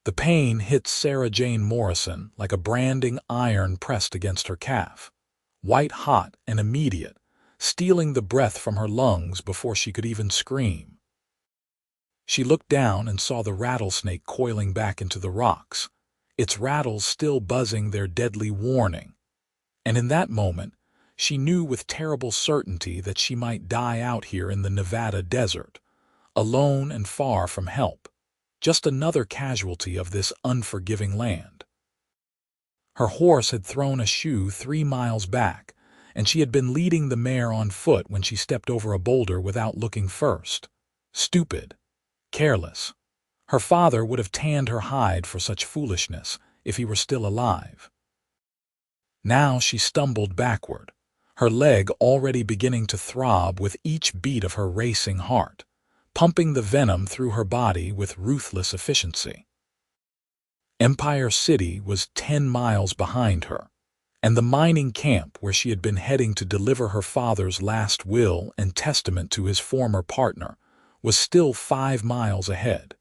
The pain hit Sarah Jane Morrison like a branding iron pressed against her calf, white hot and immediate, stealing the breath from her lungs before she could even scream. She looked down and saw the rattlesnake coiling back into the rocks, its rattles still buzzing their deadly warning. And in that moment, she knew with terrible certainty that she might die out here in the Nevada desert, alone and far from help, just another casualty of this unforgiving land. Her horse had thrown a shoe 3 miles back, and she had been leading the mare on foot when she stepped over a boulder without looking first. Stupid. Careless. Her father would have tanned her hide for such foolishness if he were still alive. Now she stumbled backward, her leg already beginning to throb with each beat of her racing heart, pumping the venom through her body with ruthless efficiency. Empire City was 10 miles behind her, and the mining camp where she had been heading to deliver her father's last will and testament to his former partner was still 5 miles ahead.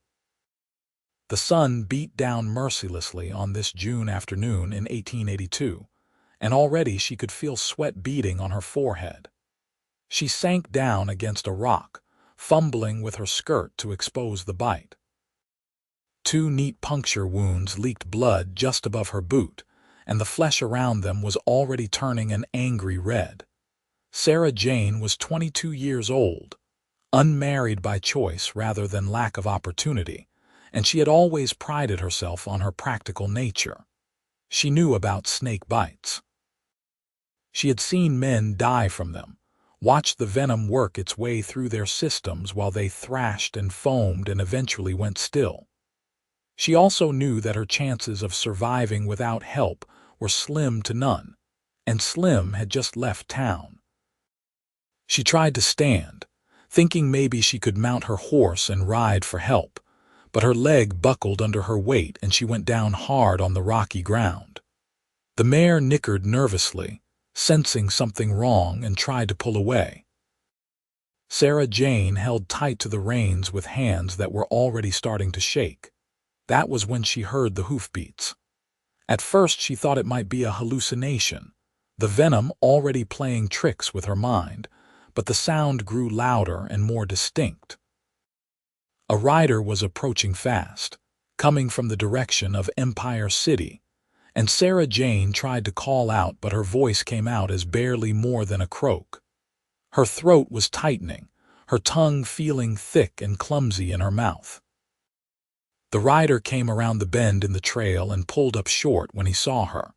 The sun beat down mercilessly on this June afternoon in 1882, and already she could feel sweat beading on her forehead. She sank down against a rock, fumbling with her skirt to expose the bite. 2 neat puncture wounds leaked blood just above her boot, and the flesh around them was already turning an angry red. Sarah Jane was 22 years old, unmarried by choice rather than lack of opportunity, and she had always prided herself on her practical nature. She knew about snake bites. She had seen men die from them, watched the venom work its way through their systems while they thrashed and foamed and eventually went still. She also knew that her chances of surviving without help were slim to none, and Slim had just left town. She tried to stand, thinking maybe she could mount her horse and ride for help, but her leg buckled under her weight and she went down hard on the rocky ground. The mare nickered nervously, sensing something wrong, and tried to pull away. Sarah Jane held tight to the reins with hands that were already starting to shake. That was when she heard the hoofbeats. At first she thought it might be a hallucination, the venom already playing tricks with her mind, but the sound grew louder and more distinct. A rider was approaching fast, coming from the direction of Empire City, and Sarah Jane tried to call out, but her voice came out as barely more than a croak. Her throat was tightening, her tongue feeling thick and clumsy in her mouth. The rider came around the bend in the trail and pulled up short when he saw her.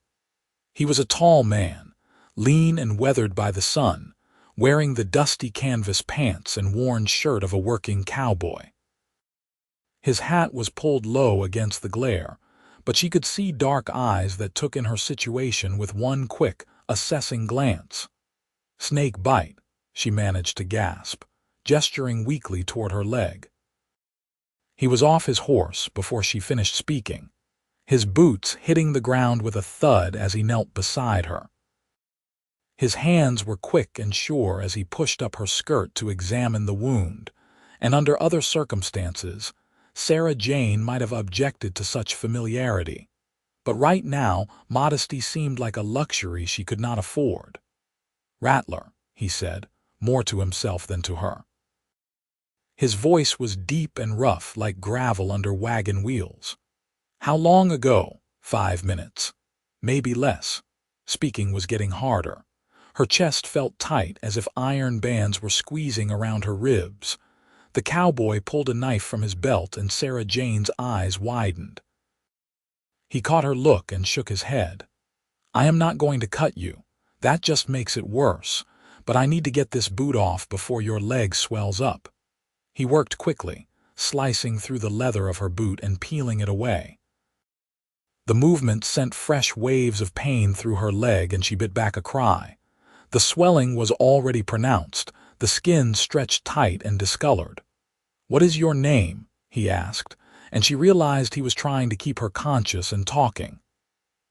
He was a tall man, lean and weathered by the sun, wearing the dusty canvas pants and worn shirt of a working cowboy. His hat was pulled low against the glare, but she could see dark eyes that took in her situation with one quick, assessing glance. "Snake bite," she managed to gasp, gesturing weakly toward her leg. He was off his horse before she finished speaking, his boots hitting the ground with a thud as he knelt beside her. His hands were quick and sure as he pushed up her skirt to examine the wound, and under other circumstances, Sarah Jane might have objected to such familiarity. But right now, modesty seemed like a luxury she could not afford. "Rattler," he said, more to himself than to her. His voice was deep and rough like gravel under wagon wheels. "How long ago?" "5 minutes. Maybe less." Speaking was getting harder. Her chest felt tight as if iron bands were squeezing around her ribs. The cowboy pulled a knife from his belt and Sarah Jane's eyes widened. He caught her look and shook his head. "I am not going to cut you. That just makes it worse. But I need to get this boot off before your leg swells up." He worked quickly, slicing through the leather of her boot and peeling it away. The movement sent fresh waves of pain through her leg and she bit back a cry. The swelling was already pronounced, the skin stretched tight and discolored. "What is your name?" he asked, and she realized he was trying to keep her conscious and talking.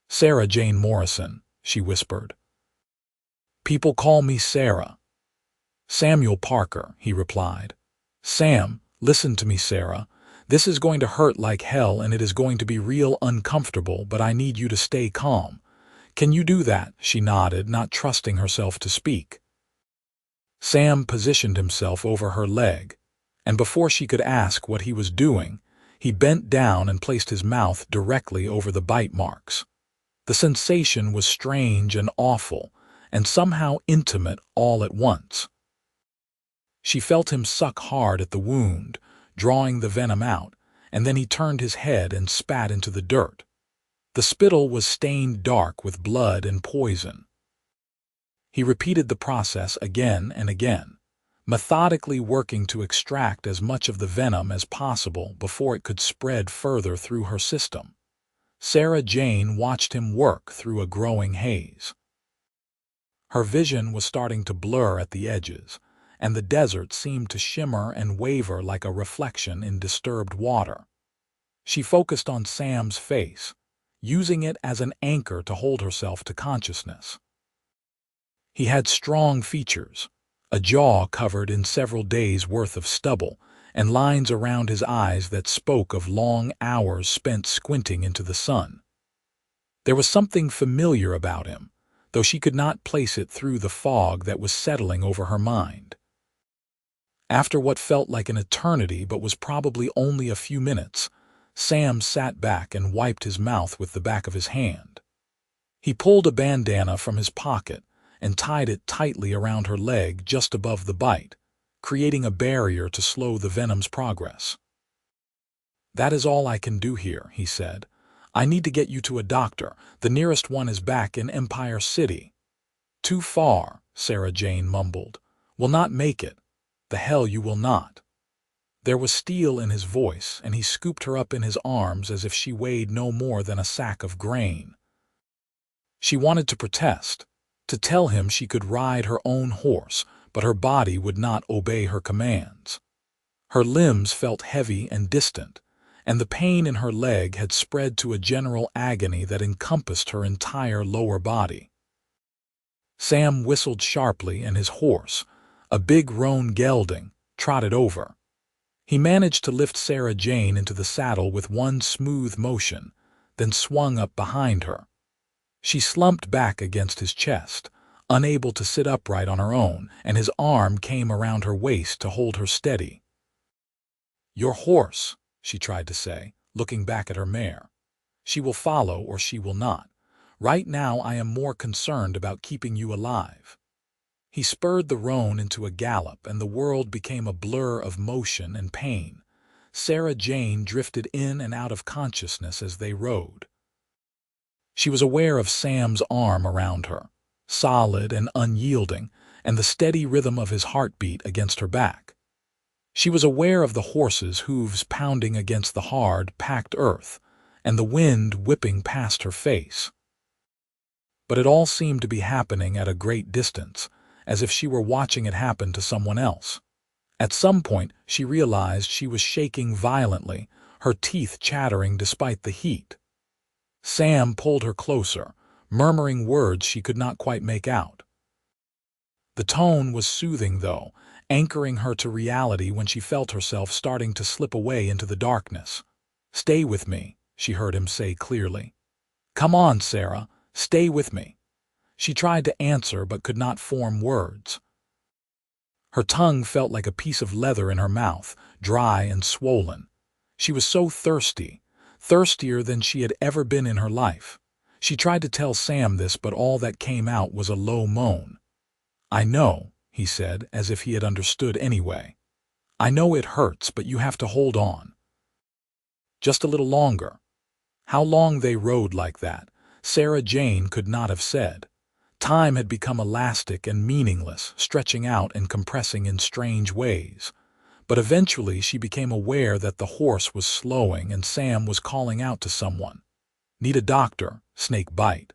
"Sarah Jane Morrison," she whispered. "People call me Sarah." "Samuel Parker," he replied. "Sam, listen to me, Sarah. This is going to hurt like hell and it is going to be real uncomfortable, but I need you to stay calm. Can you do that?" She nodded, not trusting herself to speak. Sam positioned himself over her leg, and before she could ask what he was doing, he bent down and placed his mouth directly over the bite marks. The sensation was strange and awful, and somehow intimate all at once. She felt him suck hard at the wound, drawing the venom out, and then he turned his head and spat into the dirt. The spittle was stained dark with blood and poison. He repeated the process again and again, methodically working to extract as much of the venom as possible before it could spread further through her system. Sarah Jane watched him work through a growing haze. Her vision was starting to blur at the edges, and the desert seemed to shimmer and waver like a reflection in disturbed water. She focused on Sam's face, using it as an anchor to hold herself to consciousness. He had strong features, a jaw covered in several days' worth of stubble, and lines around his eyes that spoke of long hours spent squinting into the sun. There was something familiar about him, though she could not place it through the fog that was settling over her mind. After what felt like an eternity but was probably only a few minutes, Sam sat back and wiped his mouth with the back of his hand. He pulled a bandana from his pocket and tied it tightly around her leg just above the bite, creating a barrier to slow the venom's progress. "That is all I can do here," he said. "I need to get you to a doctor. The nearest one is back in Empire City." "Too far," Sarah Jane mumbled. "Will not make it. The hell you will not." There was steel in his voice, and he scooped her up in his arms as if she weighed no more than a sack of grain. She wanted to protest, to tell him she could ride her own horse, but her body would not obey her commands. Her limbs felt heavy and distant, and the pain in her leg had spread to a general agony that encompassed her entire lower body. Sam whistled sharply, and his horse, a big roan gelding, trotted over. He managed to lift Sarah Jane into the saddle with one smooth motion, then swung up behind her. She slumped back against his chest, unable to sit upright on her own, and his arm came around her waist to hold her steady. "Your horse," she tried to say, looking back at her mare. "She will follow or she will not. Right now I am more concerned about keeping you alive." He spurred the roan into a gallop, and the world became a blur of motion and pain. Sarah Jane drifted in and out of consciousness as they rode. She was aware of Sam's arm around her, solid and unyielding, and the steady rhythm of his heartbeat against her back. She was aware of the horse's hooves pounding against the hard, packed earth, and the wind whipping past her face. But it all seemed to be happening at a great distance, as if she were watching it happen to someone else. At some point, she realized she was shaking violently, her teeth chattering despite the heat. Sam pulled her closer, murmuring words she could not quite make out. The tone was soothing, though, anchoring her to reality when she felt herself starting to slip away into the darkness. "Stay with me," she heard him say clearly. "Come on, Sarah, stay with me." She tried to answer but could not form words. Her tongue felt like a piece of leather in her mouth, dry and swollen. She was so thirsty, thirstier than she had ever been in her life. She tried to tell Sam this, but all that came out was a low moan. "I know," he said, as if he had understood anyway. "I know it hurts, but you have to hold on. Just a little longer." How long they rode like that, Sarah Jane could not have said. Time had become elastic and meaningless, stretching out and compressing in strange ways. But eventually she became aware that the horse was slowing and Sam was calling out to someone. "Need a doctor, snake bite."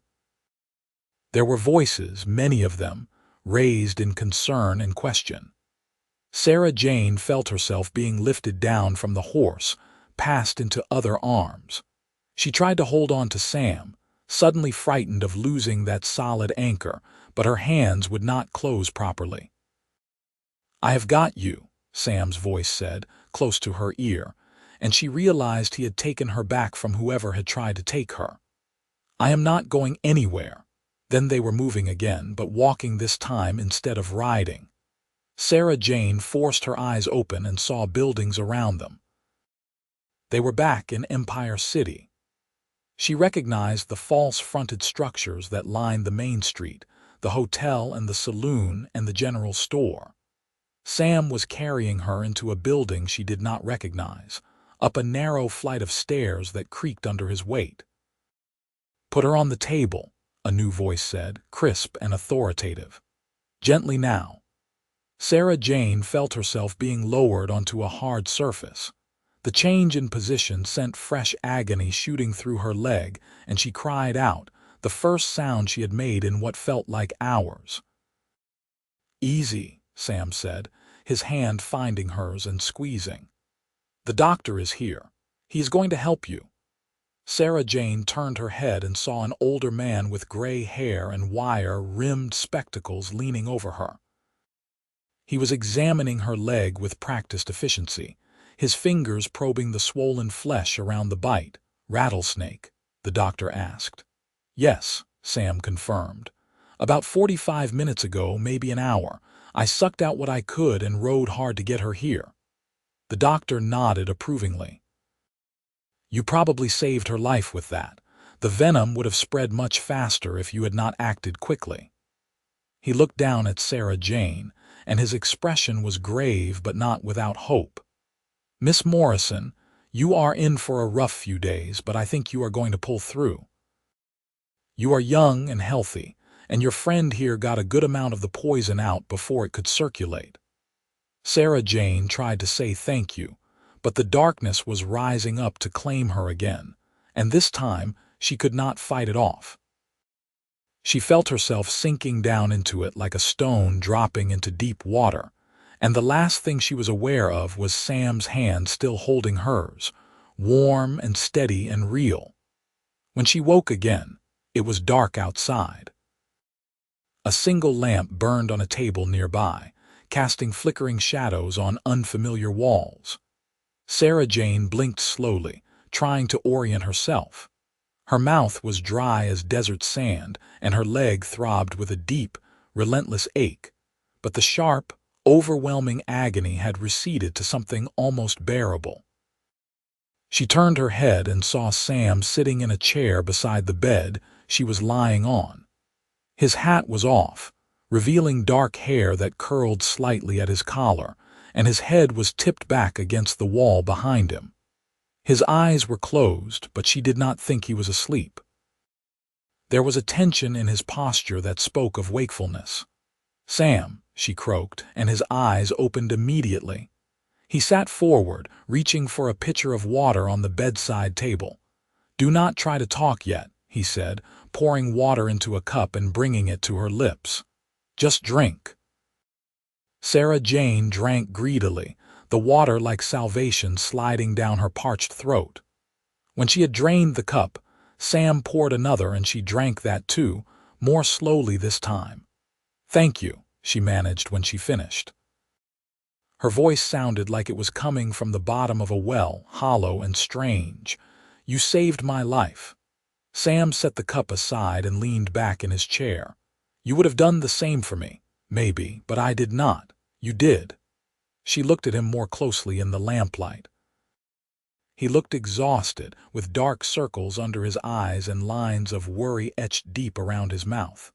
There were voices, many of them, raised in concern and question. Sarah Jane felt herself being lifted down from the horse, passed into other arms. She tried to hold on to Sam, suddenly frightened of losing that solid anchor, but her hands would not close properly. "I have got you," Sam's voice said, close to her ear, and she realized he had taken her back from whoever had tried to take her. "I am not going anywhere." Then they were moving again, but walking this time instead of riding. Sarah Jane forced her eyes open and saw buildings around them. They were back in Empire City. She recognized the false-fronted structures that lined the main street, the hotel and the saloon and the general store. Sam was carrying her into a building she did not recognize, up a narrow flight of stairs that creaked under his weight. "Put her on the table," a new voice said, crisp and authoritative. "Gently now." Sarah Jane felt herself being lowered onto a hard surface. The change in position sent fresh agony shooting through her leg, and she cried out, the first sound she had made in what felt like hours. "Easy," Sam said, his hand finding hers and squeezing. "The doctor is here. He is going to help you." Sarah Jane turned her head and saw an older man with gray hair and wire-rimmed spectacles leaning over her. He was examining her leg with practiced efficiency, his fingers probing the swollen flesh around the bite. "Rattlesnake?" the doctor asked. "Yes," Sam confirmed. "About 45 minutes ago, maybe an hour. I sucked out what I could and rode hard to get her here." The doctor nodded approvingly. "You probably saved her life with that. The venom would have spread much faster if you had not acted quickly." He looked down at Sarah Jane, and his expression was grave but not without hope. "Miss Morrison, you are in for a rough few days, but I think you are going to pull through. You are young and healthy, and your friend here got a good amount of the poison out before it could circulate." Sarah Jane tried to say thank you, but the darkness was rising up to claim her again, and this time she could not fight it off. She felt herself sinking down into it like a stone dropping into deep water, and the last thing she was aware of was Sam's hand still holding hers, warm and steady and real. When she woke again, it was dark outside. A single lamp burned on a table nearby, casting flickering shadows on unfamiliar walls. Sarah Jane blinked slowly, trying to orient herself. Her mouth was dry as desert sand, and her leg throbbed with a deep, relentless ache, but the sharp, overwhelming agony had receded to something almost bearable. She turned her head and saw Sam sitting in a chair beside the bed she was lying on. His hat was off, revealing dark hair that curled slightly at his collar, and his head was tipped back against the wall behind him. His eyes were closed, but she did not think he was asleep. There was a tension in his posture that spoke of wakefulness. "Sam," she croaked, and his eyes opened immediately. He sat forward, reaching for a pitcher of water on the bedside table. "Do not try to talk yet," he said, pouring water into a cup and bringing it to her lips. "Just drink." Sarah Jane drank greedily, the water like salvation sliding down her parched throat. When she had drained the cup, Sam poured another and she drank that too, more slowly this time. "Thank you," she managed when she finished. Her voice sounded like it was coming from the bottom of a well, hollow and strange. "You saved my life." Sam set the cup aside and leaned back in his chair. "You would have done the same for me, maybe, but I did not. You did." She looked at him more closely in the lamplight. He looked exhausted, with dark circles under his eyes and lines of worry etched deep around his mouth.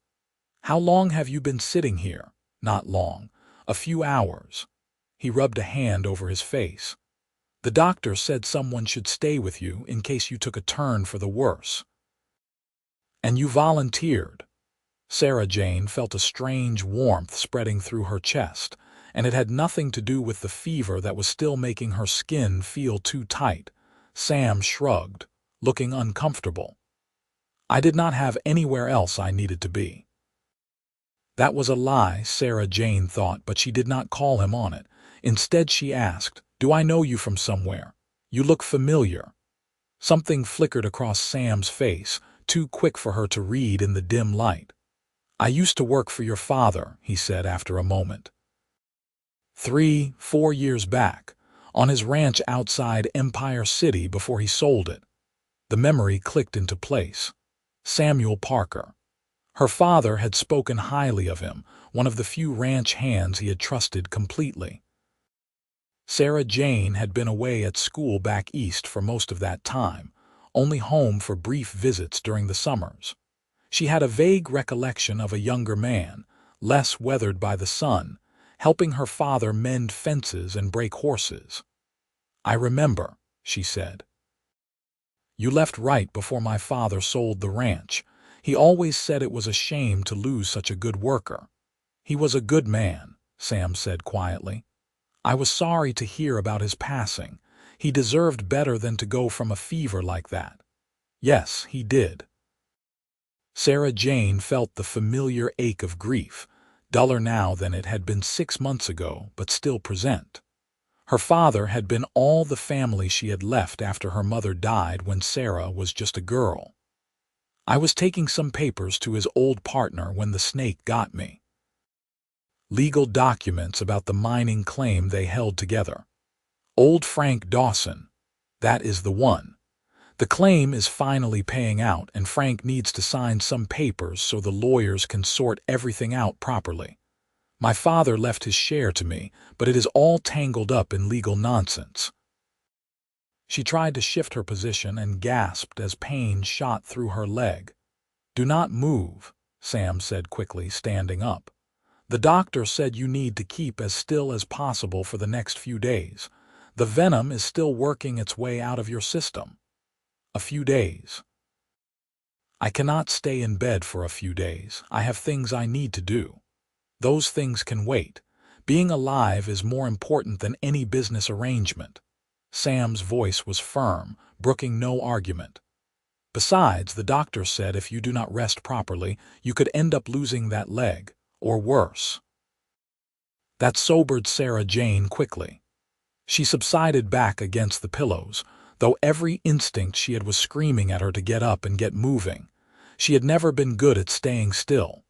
"How long have you been sitting here?" "Not long. A few hours." He rubbed a hand over his face. "The doctor said someone should stay with you in case you took a turn for the worse." "And you volunteered." Sarah Jane felt a strange warmth spreading through her chest, and it had nothing to do with the fever that was still making her skin feel too tight. Sam shrugged, looking uncomfortable. "I did not have anywhere else I needed to be." That was a lie, Sarah Jane thought, but she did not call him on it. Instead she asked, "Do I know you from somewhere? You look familiar." Something flickered across Sam's face, too quick for her to read in the dim light. "I used to work for your father," he said after a moment. 3-4 years back, on his ranch outside Empire City before he sold it. The memory clicked into place. Samuel Parker. Her father had spoken highly of him, one of the few ranch hands he had trusted completely. Sarah Jane had been away at school back east for most of that time, only home for brief visits during the summers. She had a vague recollection of a younger man, less weathered by the sun, helping her father mend fences and break horses. "I remember," she said. "You left right before my father sold the ranch. He always said it was a shame to lose such a good worker." "He was a good man," Sam said quietly. "I was sorry to hear about his passing. He deserved better than to go from a fever like that." "Yes, he did." Sarah Jane felt the familiar ache of grief, duller now than it had been 6 months ago, but still present. Her father had been all the family she had left after her mother died when Sarah was just a girl. "I was taking some papers to his old partner when the snake got me." Legal documents about the mining claim they held together. Old Frank Dawson. That is the one. The claim is finally paying out, and Frank needs to sign some papers so the lawyers can sort everything out properly. My father left his share to me, but it is all tangled up in legal nonsense. She tried to shift her position and gasped as pain shot through her leg. "Do not move," Sam said quickly, standing up. "The doctor said you need to keep as still as possible for the next few days. The venom is still working its way out of your system." "A few days." "I cannot stay in bed for a few days. I have things I need to do." "Those things can wait. Being alive is more important than any business arrangement." Sam's voice was firm, brooking no argument. "Besides, the doctor said if you do not rest properly, you could end up losing that leg, or worse." That sobered Sarah Jane quickly. She subsided back against the pillows, though every instinct she had was screaming at her to get up and get moving. She had never been good at staying still.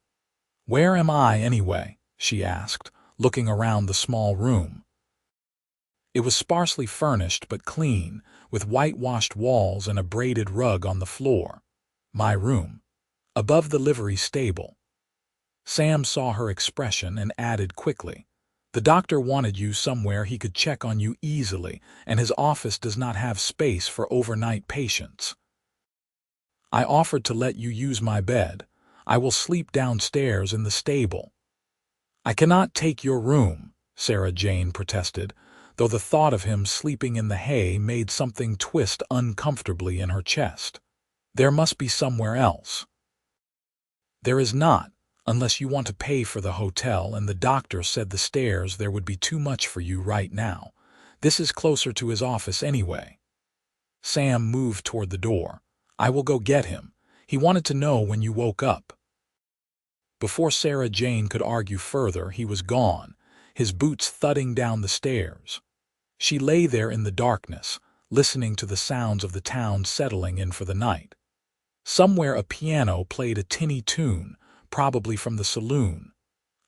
"Where am I, anyway?" she asked, looking around the small room. It was sparsely furnished but clean, with whitewashed walls and a braided rug on the floor. "My room. Above the livery stable." Sam saw her expression and added quickly, "The doctor wanted you somewhere he could check on you easily, and his office does not have space for overnight patients." "I offered to let you use my bed. I will sleep downstairs in the stable." "I cannot take your room," Sarah Jane protested, though the thought of him sleeping in the hay made something twist uncomfortably in her chest. "There must be somewhere else." "There is not, unless you want to pay for the hotel, and the doctor said the stairs there would be too much for you right now. This is closer to his office anyway." Sam moved toward the door. "I will go get him. He wanted to know when you woke up." Before Sarah Jane could argue further, he was gone, his boots thudding down the stairs. She lay there in the darkness, listening to the sounds of the town settling in for the night. Somewhere a piano played a tinny tune, probably from the saloon.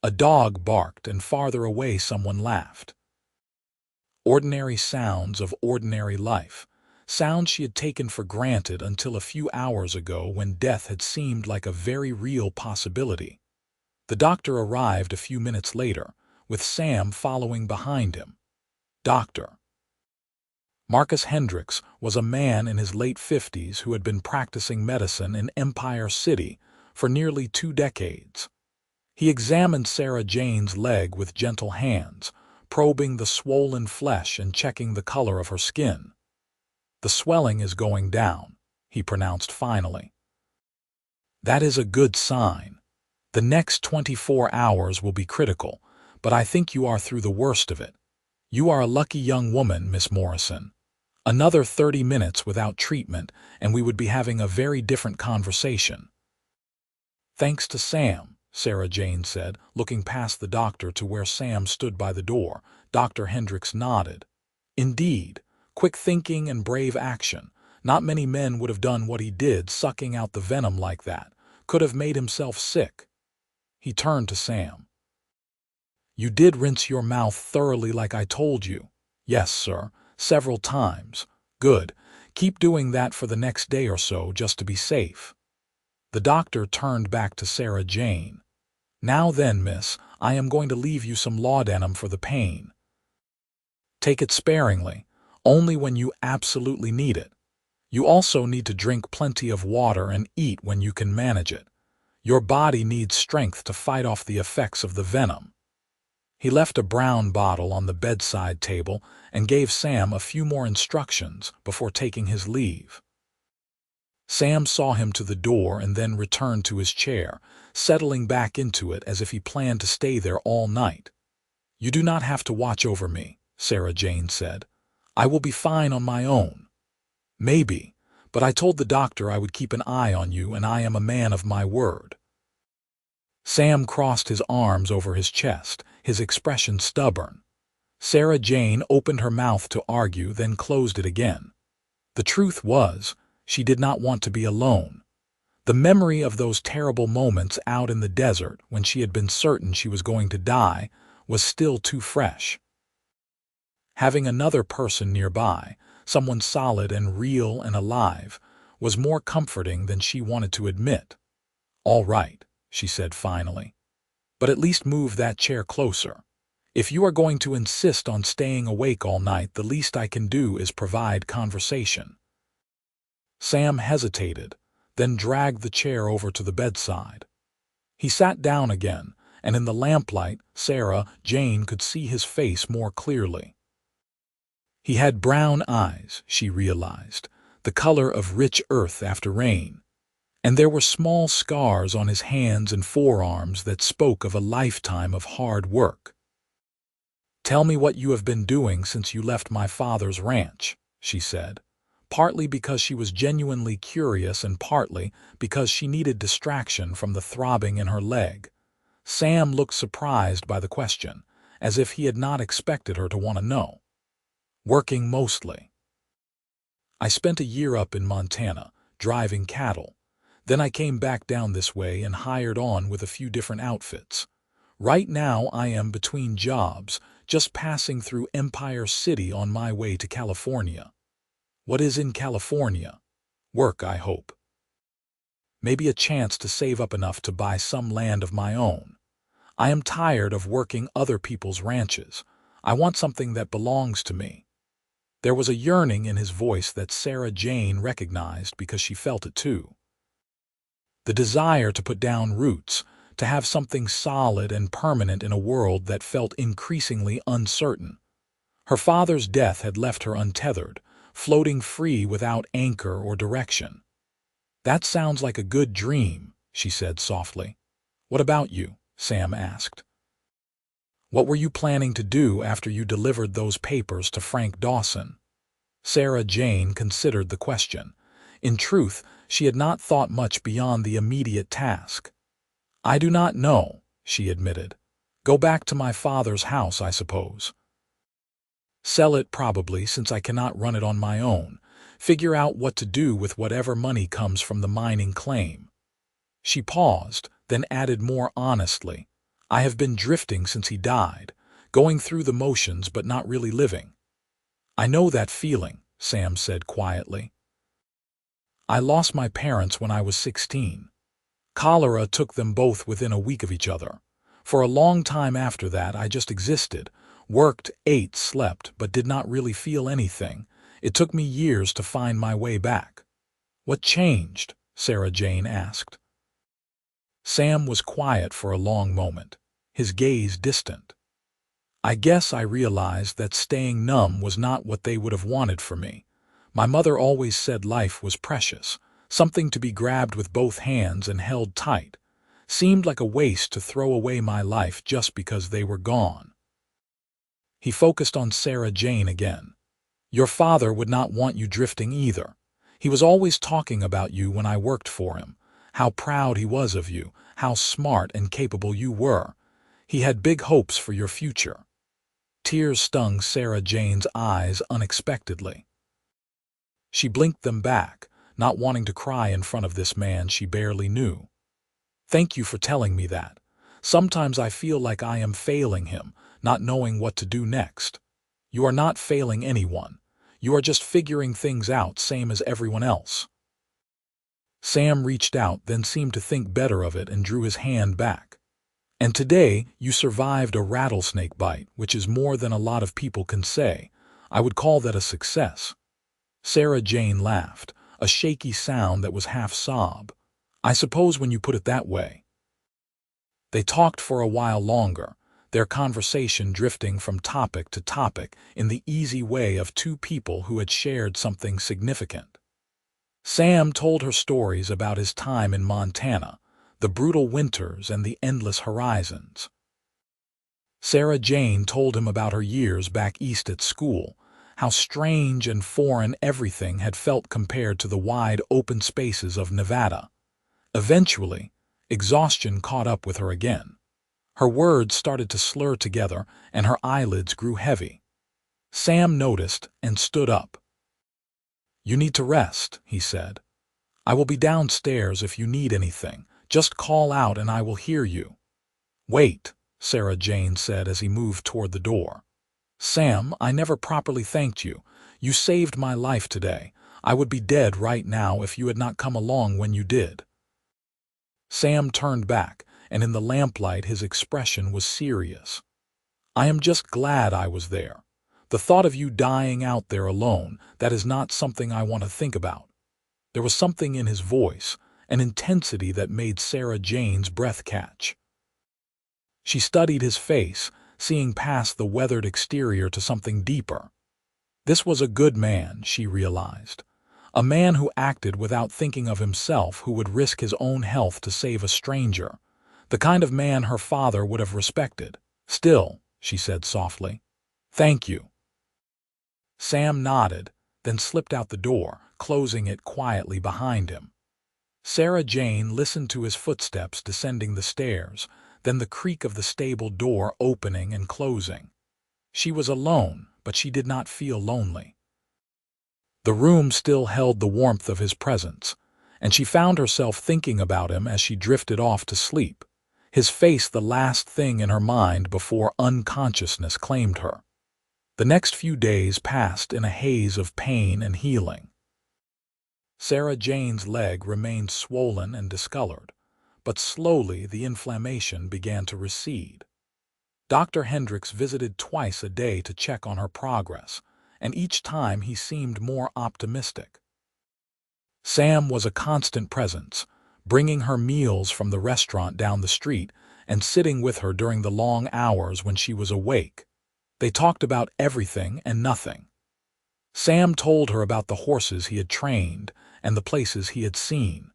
A dog barked, and farther away someone laughed. Ordinary sounds of ordinary life, sounds she had taken for granted until a few hours ago when death had seemed like a very real possibility. The doctor arrived a few minutes later, with Sam following behind him. Doctor Marcus Hendricks was a man in his late 50s who had been practicing medicine in Empire City for nearly 2 decades. He examined Sarah Jane's leg with gentle hands, probing the swollen flesh and checking the color of her skin. "The swelling is going down," he pronounced finally. "That is a good sign. The next 24 hours will be critical, but I think you are through the worst of it. You are a lucky young woman, Miss Morrison. Another 30 minutes without treatment, and we would be having a very different conversation." "Thanks to Sam," Sarah Jane said, looking past the doctor to where Sam stood by the door. Dr. Hendricks nodded. "Indeed, quick thinking and brave action. Not many men would have done what he did, sucking out the venom like that. Could have made himself sick." He turned to Sam. "You did rinse your mouth thoroughly like I told you." Yes, sir. Several times. Good. Keep doing that for the next day or so just to be safe. The doctor turned back to Sarah Jane. Now then, miss, I am going to leave you some laudanum for the pain. Take it sparingly, only when you absolutely need it. You also need to drink plenty of water and eat when you can manage it. Your body needs strength to fight off the effects of the venom. He left a brown bottle on the bedside table and gave Sam a few more instructions before taking his leave. Sam saw him to the door and then returned to his chair, settling back into it as if he planned to stay there all night. You do not have to watch over me, Sarah Jane said. I will be fine on my own. Maybe, but I told the doctor I would keep an eye on you, and I am a man of my word. Sam crossed his arms over his chest, his expression stubborn. Sarah Jane opened her mouth to argue, then closed it again. The truth was, she did not want to be alone. The memory of those terrible moments out in the desert when she had been certain she was going to die was still too fresh. Having another person nearby, someone solid and real and alive, was more comforting than she wanted to admit. All right, she said finally. But at least move that chair closer. If you are going to insist on staying awake all night, the least I can do is provide conversation. Sam hesitated, then dragged the chair over to the bedside. He sat down again, and in the lamplight, Sarah Jane could see his face more clearly. He had brown eyes, she realized, the color of rich earth after rain, and there were small scars on his hands and forearms that spoke of a lifetime of hard work. Tell me what you have been doing since you left my father's ranch, she said, partly because she was genuinely curious and partly because she needed distraction from the throbbing in her leg. Sam looked surprised by the question, as if he had not expected her to want to know. Working mostly. I spent a year up in Montana, driving cattle. Then I came back down this way and hired on with a few different outfits. Right now I am between jobs, just passing through Empire City on my way to California. What is in California? Work, I hope. Maybe a chance to save up enough to buy some land of my own. I am tired of working other people's ranches. I want something that belongs to me. There was a yearning in his voice that Sarah Jane recognized because she felt it too. The desire to put down roots, to have something solid and permanent in a world that felt increasingly uncertain. Her father's death had left her untethered, floating free without anchor or direction. That sounds like a good dream, she said softly. What about you? Sam asked. What were you planning to do after you delivered those papers to Frank Dawson? Sarah Jane considered the question. In truth, she had not thought much beyond the immediate task. I do not know, she admitted. Go back to my father's house, I suppose. Sell it probably, since I cannot run it on my own. Figure out what to do with whatever money comes from the mining claim. She paused, then added more honestly. I have been drifting since he died, going through the motions but not really living. I know that feeling, Sam said quietly. I lost my parents when I was 16. Cholera took them both within a week of each other. For a long time after that, I just existed, worked, ate, slept, but did not really feel anything. It took me years to find my way back. What changed? Sarah Jane asked. Sam was quiet for a long moment, his gaze distant. I guess I realized that staying numb was not what they would have wanted for me. My mother always said life was precious, something to be grabbed with both hands and held tight. Seemed like a waste to throw away my life just because they were gone. He focused on Sarah Jane again. Your father would not want you drifting either. He was always talking about you when I worked for him, how proud he was of you, how smart and capable you were. He had big hopes for your future. Tears stung Sarah Jane's eyes unexpectedly. She blinked them back, not wanting to cry in front of this man she barely knew. Thank you for telling me that. Sometimes I feel like I am failing him, not knowing what to do next. You are not failing anyone. You are just figuring things out same as everyone else. Sam reached out, then seemed to think better of it and drew his hand back. And today, you survived a rattlesnake bite, which is more than a lot of people can say. I would call that a success. Sarah Jane laughed, a shaky sound that was half sob. I suppose when you put it that way. They talked for a while longer, their conversation drifting from topic to topic in the easy way of two people who had shared something significant. Sam told her stories about his time in Montana, the brutal winters and the endless horizons. Sarah Jane told him about her years back east at school, how strange and foreign everything had felt compared to the wide open spaces of Nevada. Eventually, exhaustion caught up with her again. Her words started to slur together and her eyelids grew heavy. Sam noticed and stood up. You need to rest, he said. I will be downstairs if you need anything. Just call out and I will hear you. Wait, Sarah Jane said as he moved toward the door. Sam, I never properly thanked you. You saved my life today. I would be dead right now if you had not come along when you did. Sam turned back, and in the lamplight his expression was serious. I am just glad I was there. The thought of you dying out there alone, that is not something I want to think about. There was something in his voice, an intensity that made Sarah Jane's breath catch. She studied his face, seeing past the weathered exterior to something deeper. This was a good man, she realized. A man who acted without thinking of himself, who would risk his own health to save a stranger. The kind of man her father would have respected. Still, she said softly, thank you. Sam nodded, then slipped out the door, closing it quietly behind him. Sarah Jane listened to his footsteps descending the stairs, then the creak of the stable door opening and closing. She was alone, but she did not feel lonely. The room still held the warmth of his presence, and she found herself thinking about him as she drifted off to sleep, his face the last thing in her mind before unconsciousness claimed her. The next few days passed in a haze of pain and healing. Sarah Jane's leg remained swollen and discolored, but slowly the inflammation began to recede. Dr. Hendricks visited twice a day to check on her progress, and each time he seemed more optimistic. Sam was a constant presence, bringing her meals from the restaurant down the street and sitting with her during the long hours when she was awake. They talked about everything and nothing. Sam told her about the horses he had trained and the places he had seen.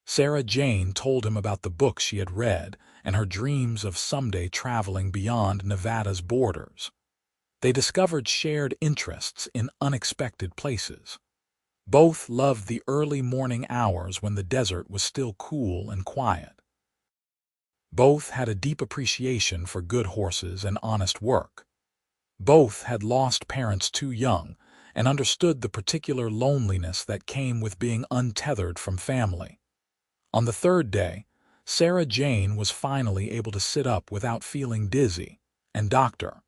Sarah Jane told him about the books she had read and her dreams of someday traveling beyond Nevada's borders. They discovered shared interests in unexpected places. Both loved the early morning hours when the desert was still cool and quiet. Both had a deep appreciation for good horses and honest work. Both had lost parents too young and understood the particular loneliness that came with being untethered from family. On the third day, Sarah Jane was finally able to sit up without feeling dizzy, and Dr.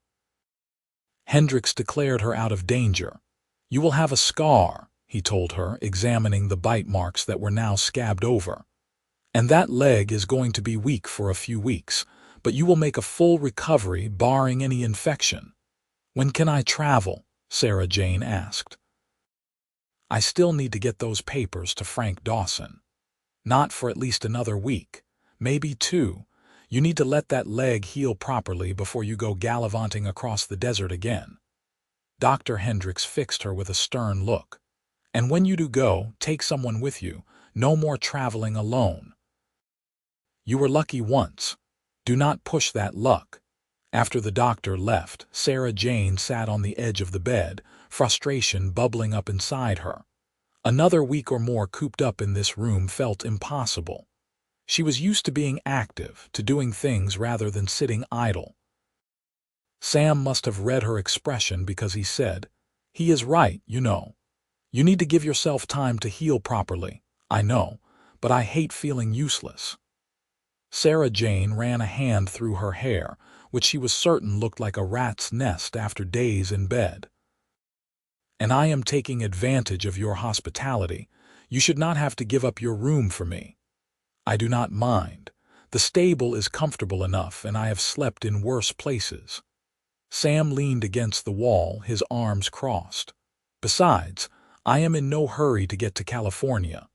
Hendricks declared her out of danger. You will have a scar, he told her, examining the bite marks that were now scabbed over. And that leg is going to be weak for a few weeks, but you will make a full recovery barring any infection. When can I travel? Sarah Jane asked. I still need to get those papers to Frank Dawson. Not for at least another week, maybe 2. You need to let that leg heal properly before you go gallivanting across the desert again. Dr. Hendricks fixed her with a stern look. And when you do go, take someone with you. No more traveling alone. You were lucky once. Do not push that luck. After the doctor left, Sarah Jane sat on the edge of the bed, frustration bubbling up inside her. Another week or more cooped up in this room felt impossible. She was used to being active, to doing things rather than sitting idle. Sam must have read her expression because he said, "He is right, you know. You need to give yourself time to heal properly. I know, but I hate feeling useless." Sarah Jane ran a hand through her hair, which she was certain looked like a rat's nest after days in bed. "And I am taking advantage of your hospitality. You should not have to give up your room for me." "I do not mind. The stable is comfortable enough, and I have slept in worse places." Sam leaned against the wall, his arms crossed. "Besides, I am in no hurry to get to California.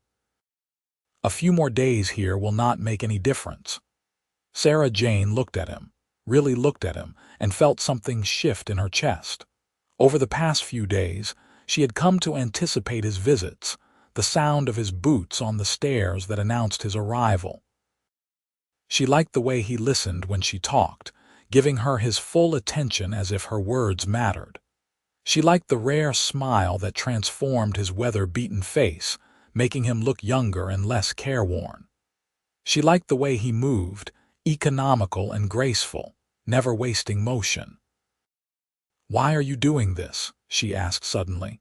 A few more days here will not make any difference." Sarah Jane looked at him, really looked at him, and felt something shift in her chest. Over the past few days, she had come to anticipate his visits, the sound of his boots on the stairs that announced his arrival. She liked the way he listened when she talked, giving her his full attention as if her words mattered. She liked the rare smile that transformed his weather-beaten face, making him look younger and less careworn. She liked the way he moved, economical and graceful, never wasting motion. "Why are you doing this?" she asked suddenly.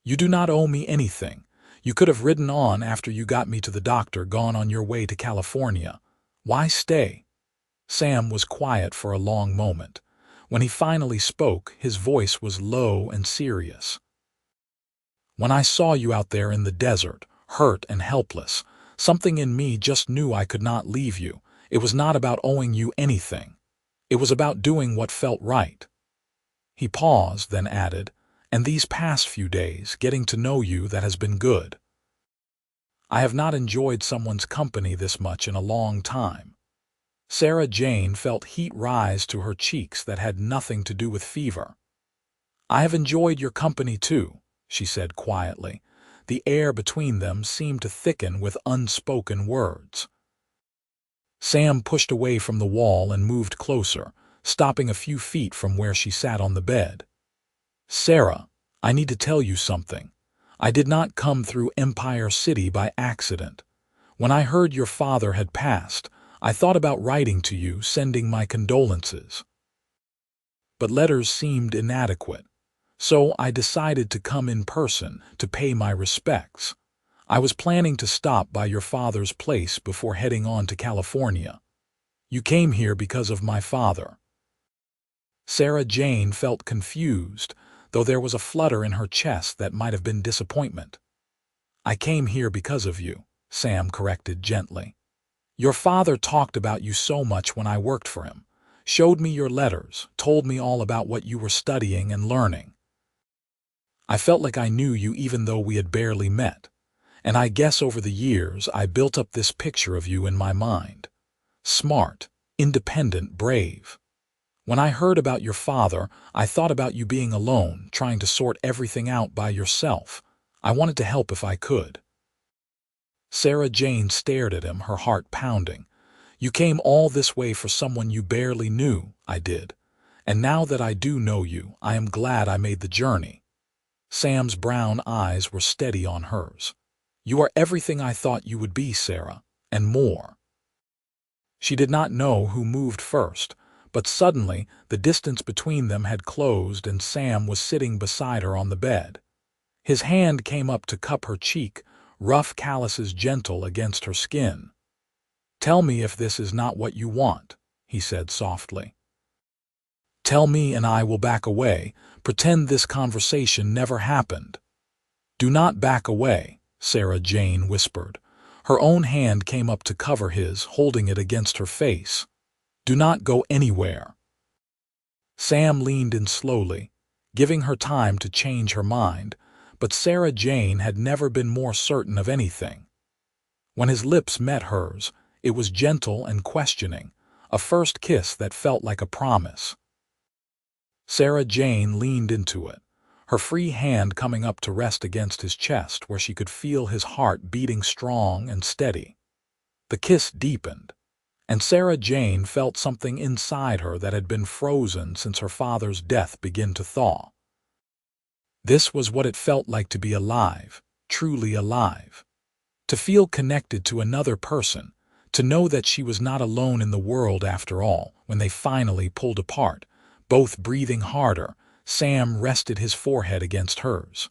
"You do not owe me anything. You could have ridden on after you got me to the doctor, gone on your way to California. Why stay?" Sam was quiet for a long moment. When he finally spoke, his voice was low and serious. "When I saw you out there in the desert, hurt and helpless, something in me just knew I could not leave you. It was not about owing you anything. It was about doing what felt right." He paused, then added, "And these past few days, getting to know you, that has been good. I have not enjoyed someone's company this much in a long time." Sarah Jane felt heat rise to her cheeks that had nothing to do with fever. "I have enjoyed your company too," she said quietly. The air between them seemed to thicken with unspoken words. Sam pushed away from the wall and moved closer, stopping a few feet from where she sat on the bed. "Sarah, I need to tell you something. I did not come through Empire City by accident. When I heard your father had passed, I thought about writing to you, sending my condolences. But letters seemed inadequate, so I decided to come in person to pay my respects. I was planning to stop by your father's place before heading on to California. You came here because of my father." Sarah Jane felt confused, though there was a flutter in her chest that might have been disappointment. "I came here because of you," Sam corrected gently. "Your father talked about you so much when I worked for him, showed me your letters, told me all about what you were studying and learning. I felt like I knew you even though we had barely met, and I guess over the years I built up this picture of you in my mind. Smart, independent, brave. When I heard about your father, I thought about you being alone, trying to sort everything out by yourself. I wanted to help if I could." Sarah Jane stared at him, her heart pounding. "You came all this way for someone you barely knew." "I did. And now that I do know you, I am glad I made the journey." Sam's brown eyes were steady on hers. "You are everything I thought you would be, Sarah, and more." She did not know who moved first, but suddenly the distance between them had closed and Sam was sitting beside her on the bed. His hand came up to cup her cheek, rough calluses gentle against her skin. "Tell me if this is not what you want," he said softly. "Tell me and I will back away, pretend this conversation never happened." "Do not back away," Sarah Jane whispered. Her own hand came up to cover his, holding it against her face. "Do not go anywhere." Sam leaned in slowly, giving her time to change her mind, but Sarah Jane had never been more certain of anything. When his lips met hers, it was gentle and questioning, a first kiss that felt like a promise. Sarah Jane leaned into it, her free hand coming up to rest against his chest where she could feel his heart beating strong and steady. The kiss deepened, and Sarah Jane felt something inside her that had been frozen since her father's death begin to thaw. This was what it felt like to be alive, truly alive. To feel connected to another person, to know that she was not alone in the world after all. When they finally pulled apart, both breathing harder, Sam rested his forehead against hers.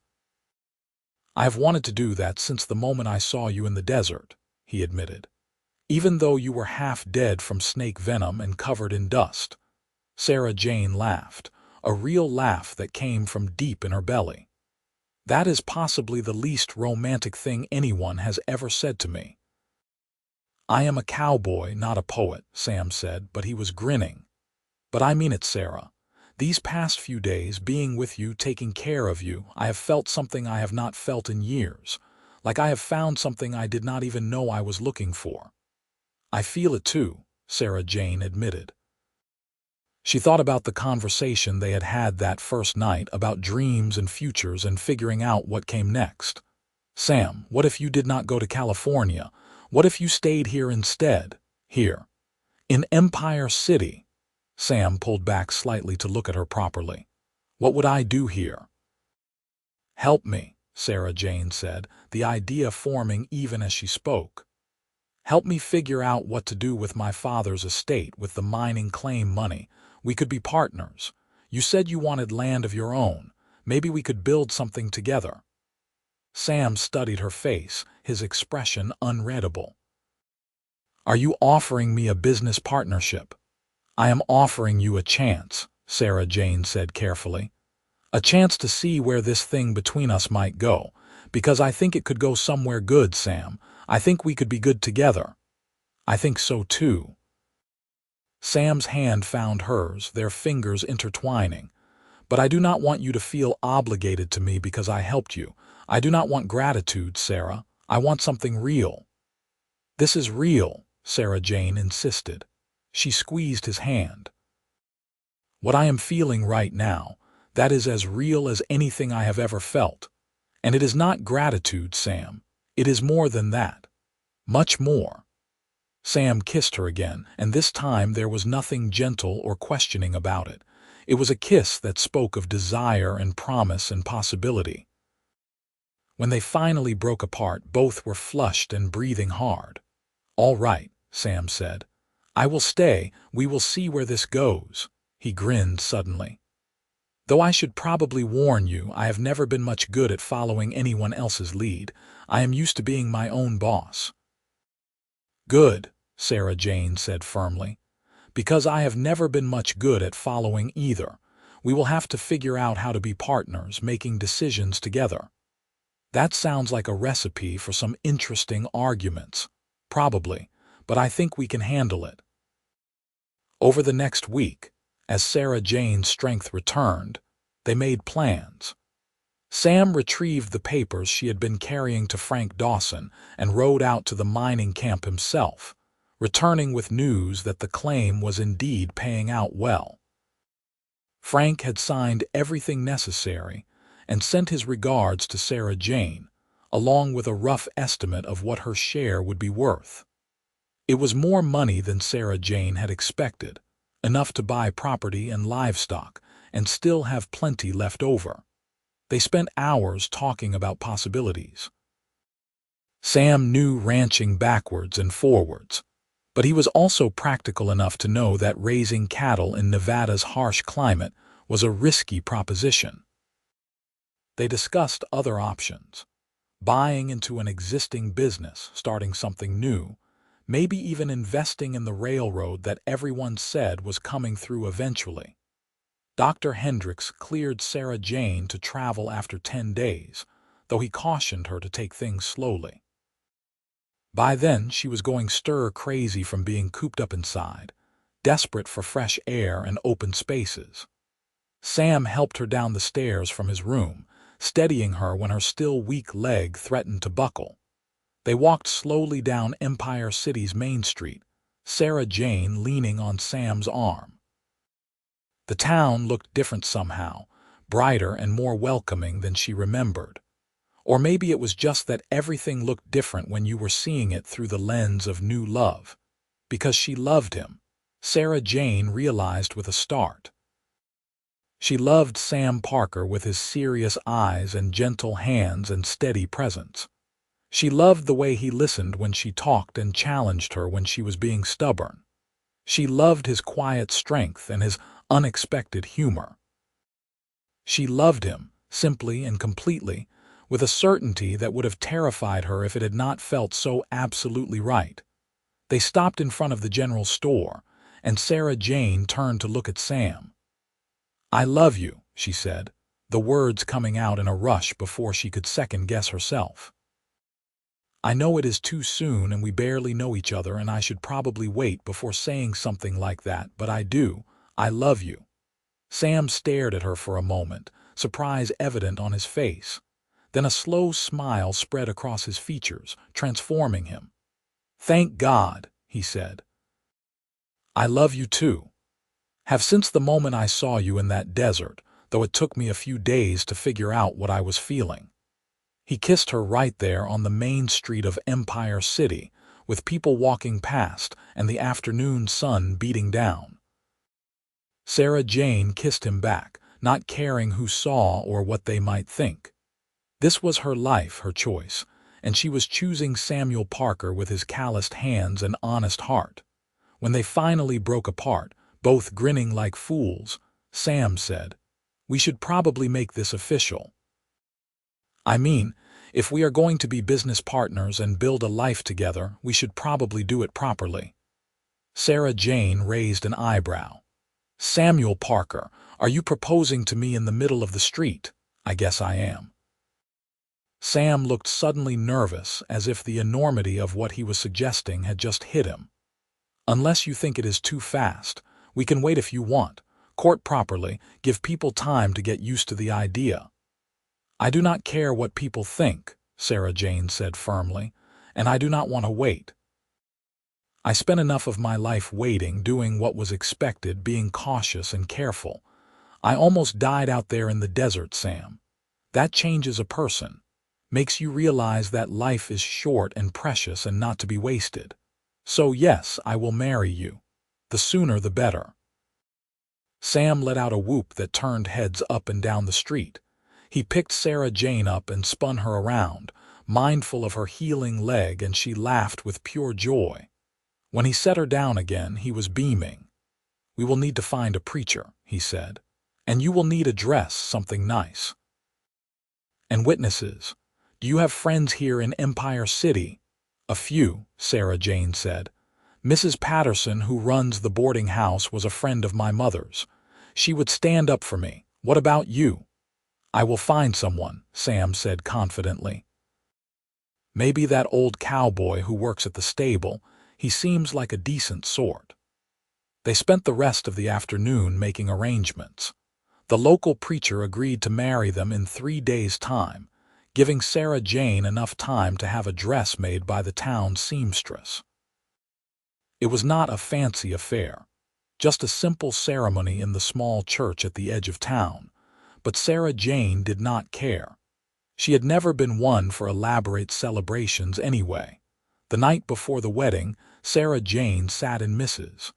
"I have wanted to do that since the moment I saw you in the desert," he admitted. "Even though you were half dead from snake venom and covered in dust. Sarah Jane laughed, a real laugh that came from deep in her belly. That is possibly the least romantic thing anyone has ever said to me. I am a cowboy, not a poet, Sam said, but he was grinning. But I mean it, Sarah. These past few days, being with you, taking care of you, I have felt something I have not felt in years. Like I have found something I did not even know I was looking for. I feel it too, Sarah Jane admitted. She thought about the conversation they had had that first night about dreams and futures and figuring out what came next. Sam, what if you did not go to California? What if you stayed here instead? Here. In Empire City. Sam pulled back slightly to look at her properly. What would I do here? Help me, Sarah Jane said, the idea forming even as she spoke. Help me figure out what to do with my father's estate with the mining claim money. We could be partners. You said you wanted land of your own. Maybe we could build something together. Sam studied her face, his expression unreadable. Are you offering me a business partnership? I am offering you a chance, Sarah Jane said carefully. A chance to see where this thing between us might go, because I think it could go somewhere good, Sam. I think we could be good together. I think so too. Sam's hand found hers, their fingers intertwining. But I do not want you to feel obligated to me because I helped you. I do not want gratitude, Sarah. I want something real. This is real, Sarah Jane insisted. She squeezed his hand. What I am feeling right now, that is as real as anything I have ever felt. And it is not gratitude, Sam. It is more than that. Much more. Sam kissed her again, and this time there was nothing gentle or questioning about it. It was a kiss that spoke of desire and promise and possibility. When they finally broke apart, both were flushed and breathing hard. All right, Sam said. I will stay. We will see where this goes. He grinned suddenly. Though I should probably warn you, I have never been much good at following anyone else's lead. I am used to being my own boss. Good, Sarah Jane said firmly. Because I have never been much good at following either. We will have to figure out how to be partners, making decisions together. That sounds like a recipe for some interesting arguments. Probably, but I think we can handle it. Over the next week, as Sarah Jane's strength returned, they made plans. Sam retrieved the papers she had been carrying to Frank Dawson and rode out to the mining camp himself, returning with news that the claim was indeed paying out well. Frank had signed everything necessary and sent his regards to Sarah Jane, along with a rough estimate of what her share would be worth. It was more money than Sarah Jane had expected, enough to buy property and livestock, and still have plenty left over. They spent hours talking about possibilities. Sam knew ranching backwards and forwards, but he was also practical enough to know that raising cattle in Nevada's harsh climate was a risky proposition. They discussed other options, buying into an existing business, starting something new, maybe even investing in the railroad that everyone said was coming through eventually. Dr. Hendricks cleared Sarah Jane to travel after 10 days, though he cautioned her to take things slowly. By then, she was going stir-crazy from being cooped up inside, desperate for fresh air and open spaces. Sam helped her down the stairs from his room, steadying her when her still weak leg threatened to buckle. They walked slowly down Empire City's Main Street, Sarah Jane leaning on Sam's arm. The town looked different somehow, brighter and more welcoming than she remembered. Or maybe it was just that everything looked different when you were seeing it through the lens of new love. Because she loved him, Sarah Jane realized with a start. She loved Sam Parker with his serious eyes and gentle hands and steady presence. She loved the way he listened when she talked and challenged her when she was being stubborn. She loved his quiet strength and his unexpected humor. She loved him, simply and completely, with a certainty that would have terrified her if it had not felt so absolutely right. They stopped in front of the general store, and Sarah Jane turned to look at Sam. "I love you," she said, the words coming out in a rush before she could second-guess herself. "I know it is too soon and we barely know each other and I should probably wait before saying something like that, but I do. I love you." Sam stared at her for a moment, surprise evident on his face. Then a slow smile spread across his features, transforming him. "Thank God," he said. "I love you too. Have since the moment I saw you in that desert, though it took me a few days to figure out what I was feeling." He kissed her right there on the main street of Empire City, with people walking past and the afternoon sun beating down. Sarah Jane kissed him back, not caring who saw or what they might think. This was her life, her choice, and she was choosing Samuel Parker with his calloused hands and honest heart. When they finally broke apart, both grinning like fools, Sam said, "We should probably make this official. I mean, if we are going to be business partners and build a life together, we should probably do it properly." Sarah Jane raised an eyebrow. "Samuel Parker, are you proposing to me in the middle of the street?" "I guess I am." Sam looked suddenly nervous, as if the enormity of what he was suggesting had just hit him. "Unless you think it is too fast, we can wait if you want. Court properly, give people time to get used to the idea." "I do not care what people think," Sarah Jane said firmly, "and I do not want to wait. I spent enough of my life waiting, doing what was expected, being cautious and careful. I almost died out there in the desert, Sam. That changes a person, makes you realize that life is short and precious and not to be wasted. So yes, I will marry you. The sooner the better." Sam let out a whoop that turned heads up and down the street. He picked Sarah Jane up and spun her around, mindful of her healing leg, and she laughed with pure joy. When he set her down again, he was beaming. "We will need to find a preacher," he said, "and you will need a dress, something nice. And witnesses. Do you have friends here in Empire City?" "A few," Sarah Jane said. "Mrs. Patterson, who runs the boarding house, was a friend of my mother's. She would stand up for me. What about you?" "I will find someone," Sam said confidently. "Maybe that old cowboy who works at the stable. He seems like a decent sort." They spent the rest of the afternoon making arrangements. The local preacher agreed to marry them in 3 days' time, giving Sarah Jane enough time to have a dress made by the town seamstress. It was not a fancy affair, just a simple ceremony in the small church at the edge of town, but Sarah Jane did not care. She had never been one for elaborate celebrations anyway. The night before the wedding, Sarah Jane sat in Mrs.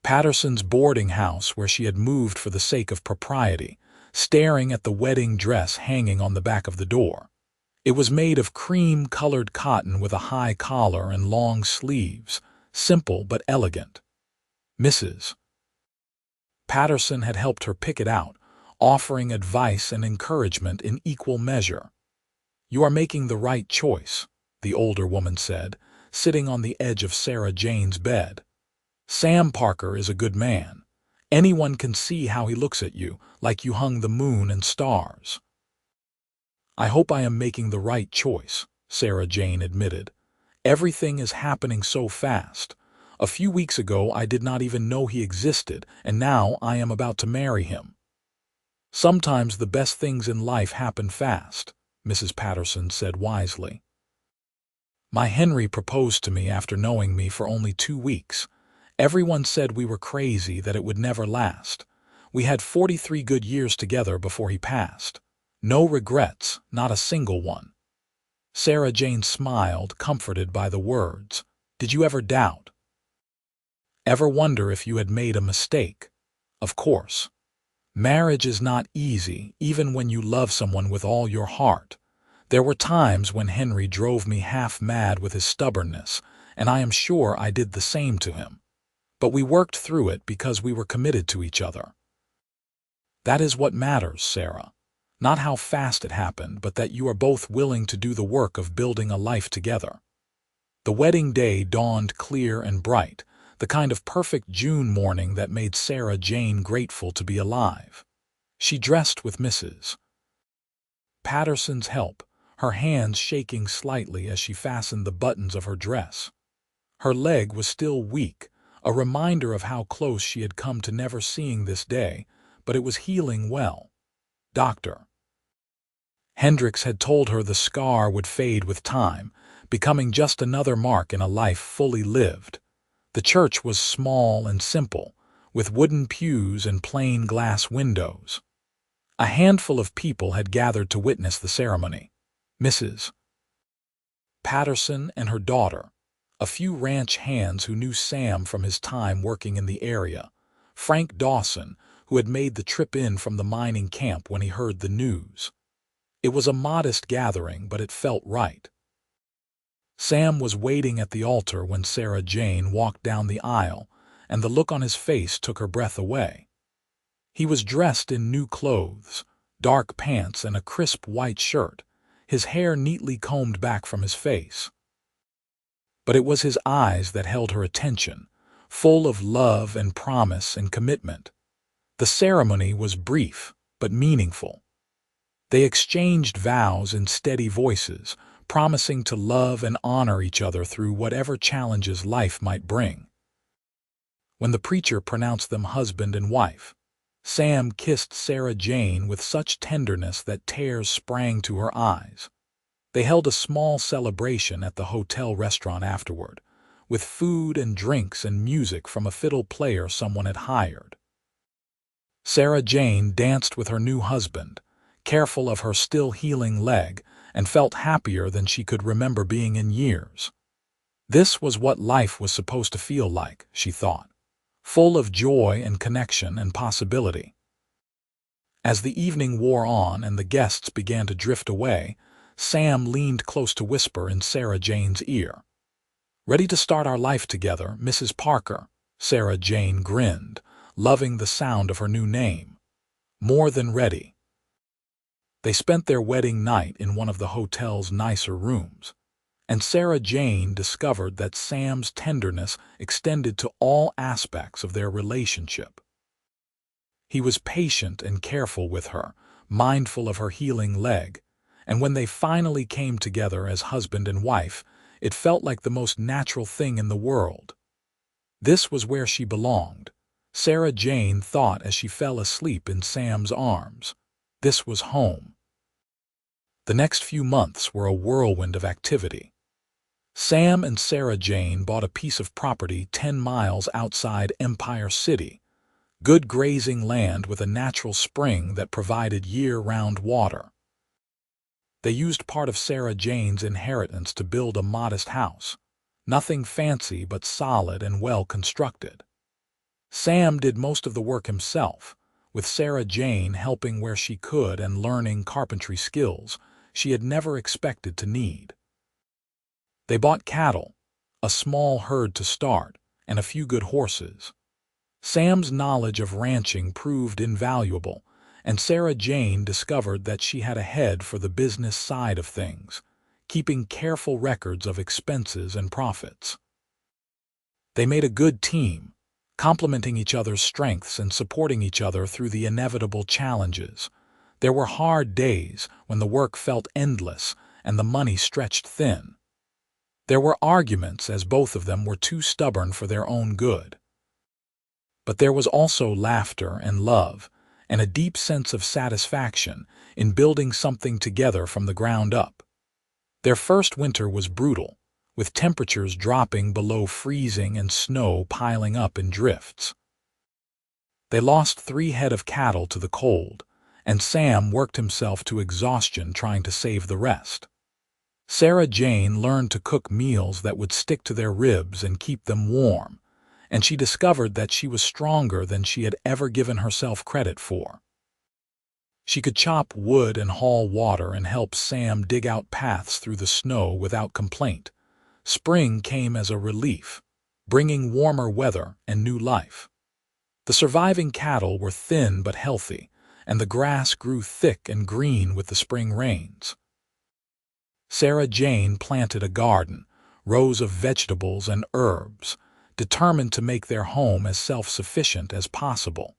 Patterson's boarding house, where she had moved for the sake of propriety, staring at the wedding dress hanging on the back of the door. It was made of cream-colored cotton with a high collar and long sleeves, simple but elegant. Mrs. Patterson had helped her pick it out, offering advice and encouragement in equal measure. "You are making the right choice," the older woman said, sitting on the edge of Sarah Jane's bed. "Sam Parker is a good man. Anyone can see how he looks at you, like you hung the moon and stars." "I hope I am making the right choice," Sarah Jane admitted. "Everything is happening so fast. A few weeks ago I did not even know he existed, and now I am about to marry him." "Sometimes the best things in life happen fast," Mrs. Patterson said wisely. "My Henry proposed to me after knowing me for only 2 weeks. Everyone said we were crazy, that it would never last. We had 43 good years together before he passed. No regrets, not a single one." Sarah Jane smiled, comforted by the words. "Did you ever doubt? Ever wonder if you had made a mistake?" "Of course. Marriage is not easy, even when you love someone with all your heart. There were times when Henry drove me half mad with his stubbornness, and I am sure I did the same to him. But we worked through it because we were committed to each other. That is what matters, Sarah. Not how fast it happened, but that you are both willing to do the work of building a life together." The wedding day dawned clear and bright, the kind of perfect June morning that made Sarah Jane grateful to be alive. She dressed with Mrs. Patterson's help, her hands shaking slightly as she fastened the buttons of her dress. Her leg was still weak, a reminder of how close she had come to never seeing this day, but it was healing well. Dr. Hendricks had told her the scar would fade with time, becoming just another mark in a life fully lived. The church was small and simple, with wooden pews and plain glass windows. A handful of people had gathered to witness the ceremony. Mrs. Patterson and her daughter, a few ranch hands who knew Sam from his time working in the area, Frank Dawson, who had made the trip in from the mining camp when he heard the news. It was a modest gathering, but it felt right. Sam was waiting at the altar when Sarah Jane walked down the aisle, and the look on his face took her breath away. He was dressed in new clothes, dark pants and a crisp white shirt, his hair neatly combed back from his face. But it was his eyes that held her attention, full of love and promise and commitment. The ceremony was brief, but meaningful. They exchanged vows in steady voices, promising to love and honor each other through whatever challenges life might bring. When the preacher pronounced them husband and wife, Sam kissed Sarah Jane with such tenderness that tears sprang to her eyes. They held a small celebration at the hotel restaurant afterward, with food and drinks and music from a fiddle player someone had hired. Sarah Jane danced with her new husband, careful of her still healing leg, and felt happier than she could remember being in years. This was what life was supposed to feel like, she thought, full of joy and connection and possibility. As the evening wore on and the guests began to drift away, Sam leaned close to whisper in Sarah Jane's ear. "Ready to start our life together, Mrs. Parker?" Sarah Jane grinned, loving the sound of her new name. "More than ready." They spent their wedding night in one of the hotel's nicer rooms, and Sarah Jane discovered that Sam's tenderness extended to all aspects of their relationship. He was patient and careful with her, mindful of her healing leg, and when they finally came together as husband and wife, it felt like the most natural thing in the world. This was where she belonged, Sarah Jane thought as she fell asleep in Sam's arms. This was home. The next few months were a whirlwind of activity. Sam and Sarah Jane bought a piece of property 10 miles outside Empire City, good grazing land with a natural spring that provided year-round water. They used part of Sarah Jane's inheritance to build a modest house, nothing fancy but solid and well-constructed. Sam did most of the work himself, with Sarah Jane helping where she could and learning carpentry skills she had never expected to need. They bought cattle, a small herd to start, and a few good horses. Sam's knowledge of ranching proved invaluable, and Sarah Jane discovered that she had a head for the business side of things, keeping careful records of expenses and profits. They made a good team, complementing each other's strengths and supporting each other through the inevitable challenges. There were hard days when the work felt endless and the money stretched thin. There were arguments as both of them were too stubborn for their own good. But there was also laughter and love, and a deep sense of satisfaction in building something together from the ground up. Their first winter was brutal, with temperatures dropping below freezing and snow piling up in drifts. They lost 3 head of cattle to the cold, and Sam worked himself to exhaustion trying to save the rest. Sarah Jane learned to cook meals that would stick to their ribs and keep them warm, and she discovered that she was stronger than she had ever given herself credit for. She could chop wood and haul water and help Sam dig out paths through the snow without complaint. Spring came as a relief, bringing warmer weather and new life. The surviving cattle were thin but healthy, and the grass grew thick and green with the spring rains. Sarah Jane planted a garden, rows of vegetables and herbs, determined to make their home as self-sufficient as possible.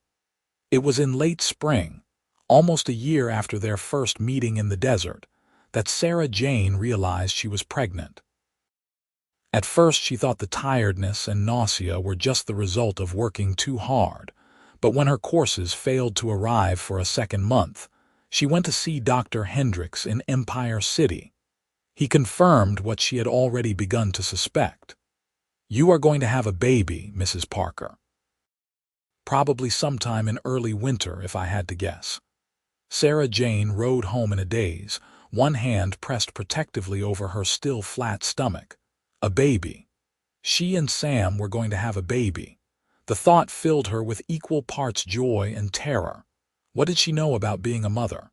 It was in late spring, almost a year after their first meeting in the desert, that Sarah Jane realized she was pregnant. At first she thought the tiredness and nausea were just the result of working too hard, but when her courses failed to arrive for a second month, she went to see Dr. Hendricks in Empire City. He confirmed what she had already begun to suspect. "You are going to have a baby, Mrs. Parker. Probably sometime in early winter, if I had to guess." Sarah Jane rode home in a daze, one hand pressed protectively over her still flat stomach. A baby. She and Sam were going to have a baby. The thought filled her with equal parts joy and terror. What did she know about being a mother?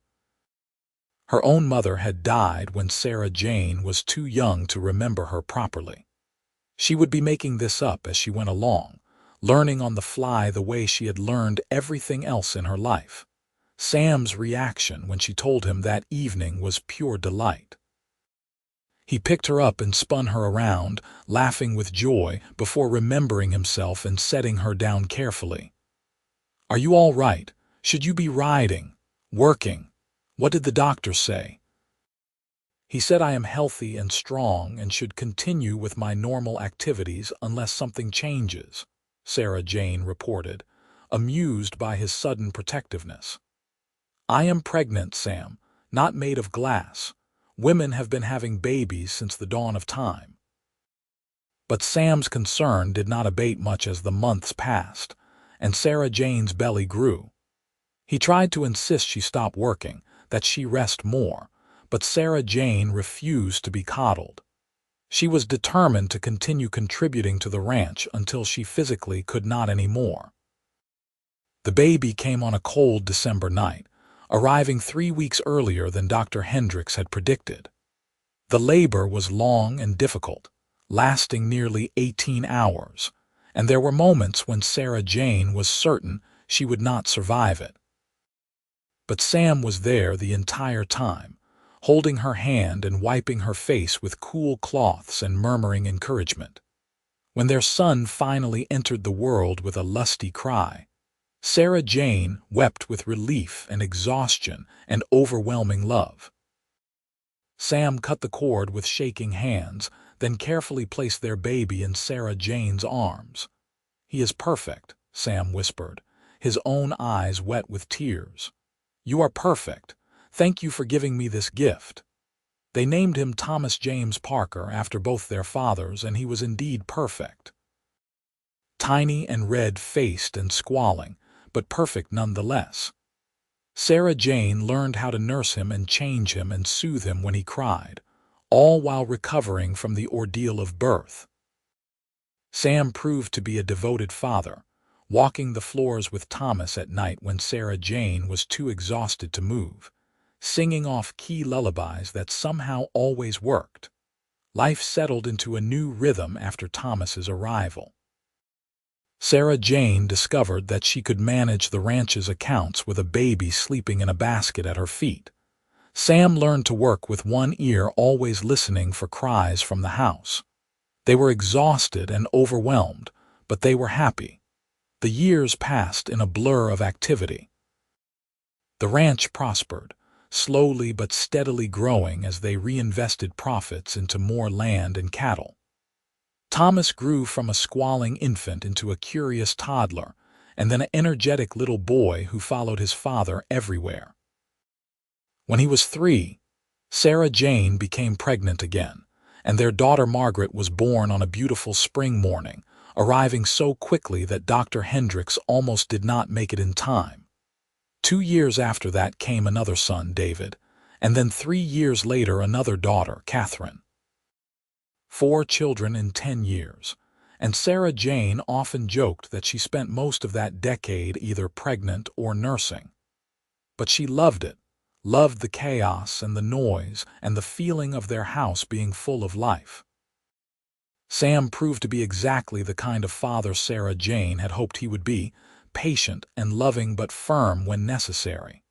Her own mother had died when Sarah Jane was too young to remember her properly. She would be making this up as she went along, learning on the fly the way she had learned everything else in her life. Sam's reaction when she told him that evening was pure delight. He picked her up and spun her around, laughing with joy before remembering himself and setting her down carefully. "Are you all right? Should you be riding? Working? What did the doctor say?" "He said I am healthy and strong and should continue with my normal activities unless something changes," Sarah Jane reported, amused by his sudden protectiveness. "I am pregnant, Sam, not made of glass. Women have been having babies since the dawn of time." But Sam's concern did not abate much as the months passed, and Sarah Jane's belly grew. He tried to insist she stop working, that she rest more, but Sarah Jane refused to be coddled. She was determined to continue contributing to the ranch until she physically could not anymore. The baby came on a cold December night, arriving 3 weeks earlier than Dr. Hendricks had predicted. The labor was long and difficult, lasting nearly 18 hours, and there were moments when Sarah Jane was certain she would not survive it. But Sam was there the entire time, holding her hand and wiping her face with cool cloths and murmuring encouragement. When their son finally entered the world with a lusty cry, Sarah Jane wept with relief and exhaustion and overwhelming love. Sam cut the cord with shaking hands, then carefully placed their baby in Sarah Jane's arms. "He is perfect," Sam whispered, his own eyes wet with tears. "You are perfect. Thank you for giving me this gift." They named him Thomas James Parker after both their fathers, and he was indeed perfect. Tiny and red-faced and squalling, but perfect nonetheless. Sarah Jane learned how to nurse him and change him and soothe him when he cried, all while recovering from the ordeal of birth. Sam proved to be a devoted father, walking the floors with Thomas at night when Sarah Jane was too exhausted to move, singing off key lullabies that somehow always worked. Life settled into a new rhythm after Thomas's arrival. Sarah Jane discovered that she could manage the ranch's accounts with a baby sleeping in a basket at her feet. Sam learned to work with one ear always listening for cries from the house. They were exhausted and overwhelmed, but they were happy. The years passed in a blur of activity. The ranch prospered, slowly but steadily growing as they reinvested profits into more land and cattle. Thomas grew from a squalling infant into a curious toddler, and then an energetic little boy who followed his father everywhere. When he was 3, Sarah Jane became pregnant again, and their daughter Margaret was born on a beautiful spring morning, arriving so quickly that Dr. Hendricks almost did not make it in time. 2 years after that came another son, David, and then 3 years later another daughter, Catherine. 4 children in 10 years, and Sarah Jane often joked that she spent most of that decade either pregnant or nursing. But she loved it, loved the chaos and the noise and the feeling of their house being full of life. Sam proved to be exactly the kind of father Sarah Jane had hoped he would be, patient and loving but firm when necessary.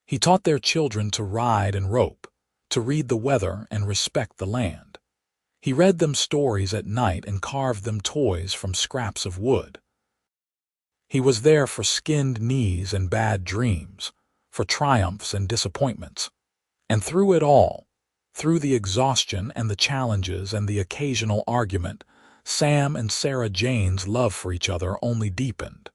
He taught their children to ride and rope, to read the weather and respect the land. He read them stories at night and carved them toys from scraps of wood. He was there for skinned knees and bad dreams, for triumphs and disappointments. And through it all, through the exhaustion and the challenges and the occasional argument, Sam and Sarah Jane's love for each other only deepened.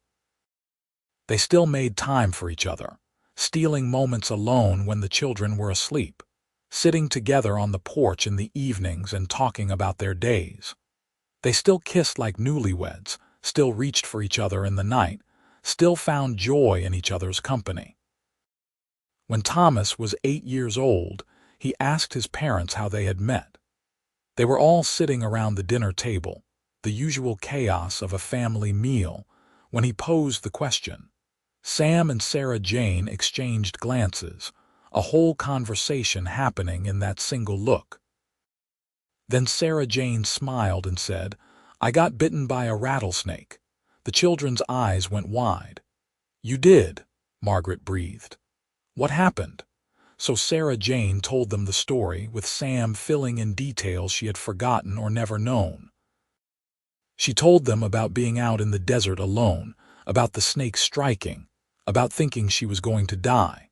They still made time for each other, stealing moments alone when the children were asleep, sitting together on the porch in the evenings and talking about their days. They still kissed like newlyweds, still reached for each other in the night, still found joy in each other's company. When Thomas was 8 years old, he asked his parents how they had met. They were all sitting around the dinner table, the usual chaos of a family meal, when he posed the question. Sam and Sarah Jane exchanged glances, a whole conversation happening in that single look. Then Sarah Jane smiled and said, "I got bitten by a rattlesnake." The children's eyes went wide. "You did," Margaret breathed. "What happened?" So Sarah Jane told them the story, with Sam filling in details she had forgotten or never known. She told them about being out in the desert alone, about the snake striking, about thinking she was going to die.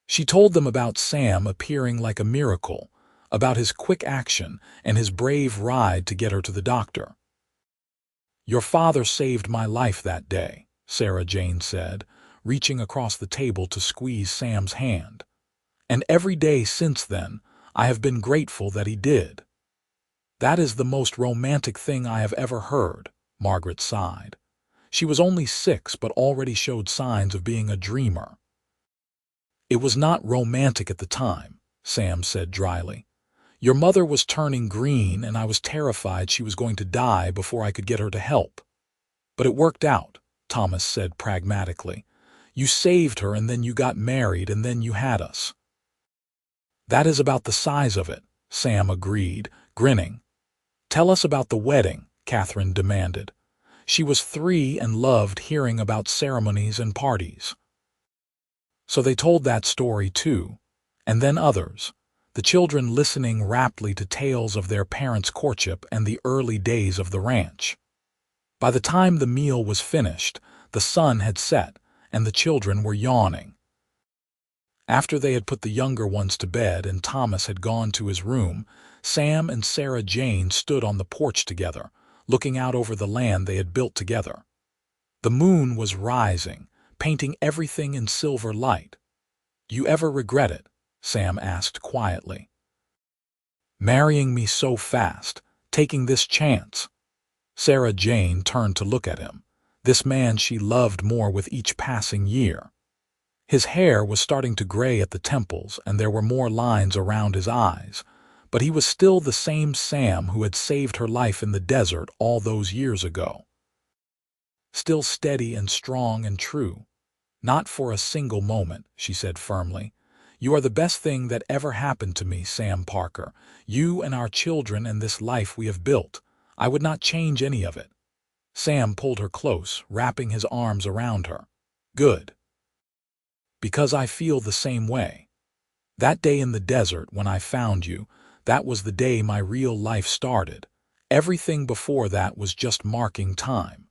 She told them about Sam appearing like a miracle, about his quick action and his brave ride to get her to the doctor. "Your father saved my life that day," Sarah Jane said, reaching across the table to squeeze Sam's hand. "And every day since then, I have been grateful that he did." "That is the most romantic thing I have ever heard," Margaret sighed. She was only 6 but already showed signs of being a dreamer. "It was not romantic at the time," Sam said dryly. "Your mother was turning green and I was terrified she was going to die before I could get her to help. But it worked out," Thomas said pragmatically. "You saved her and then you got married and then you had us." "That is about the size of it," Sam agreed, grinning. "Tell us about the wedding," Catherine demanded. She was 3 and loved hearing about ceremonies and parties. So they told that story too, and then others, the children listening raptly to tales of their parents' courtship and the early days of the ranch. By the time the meal was finished, the sun had set, and the children were yawning. After they had put the younger ones to bed and Thomas had gone to his room, Sam and Sarah Jane stood on the porch together, looking out over the land they had built together. The moon was rising, painting everything in silver light. "You ever regret it?" Sam asked quietly. "Marrying me so fast, taking this chance." Sarah Jane turned to look at him, this man she loved more with each passing year. His hair was starting to gray at the temples and there were more lines around his eyes, but he was still the same Sam who had saved her life in the desert all those years ago. Still steady and strong and true. "Not for a single moment," she said firmly. "You are the best thing that ever happened to me, Sam Parker. You and our children and this life we have built. I would not change any of it." Sam pulled her close, wrapping his arms around her. "Good. Because I feel the same way. That day in the desert when I found you, that was the day my real life started. Everything before that was just marking time."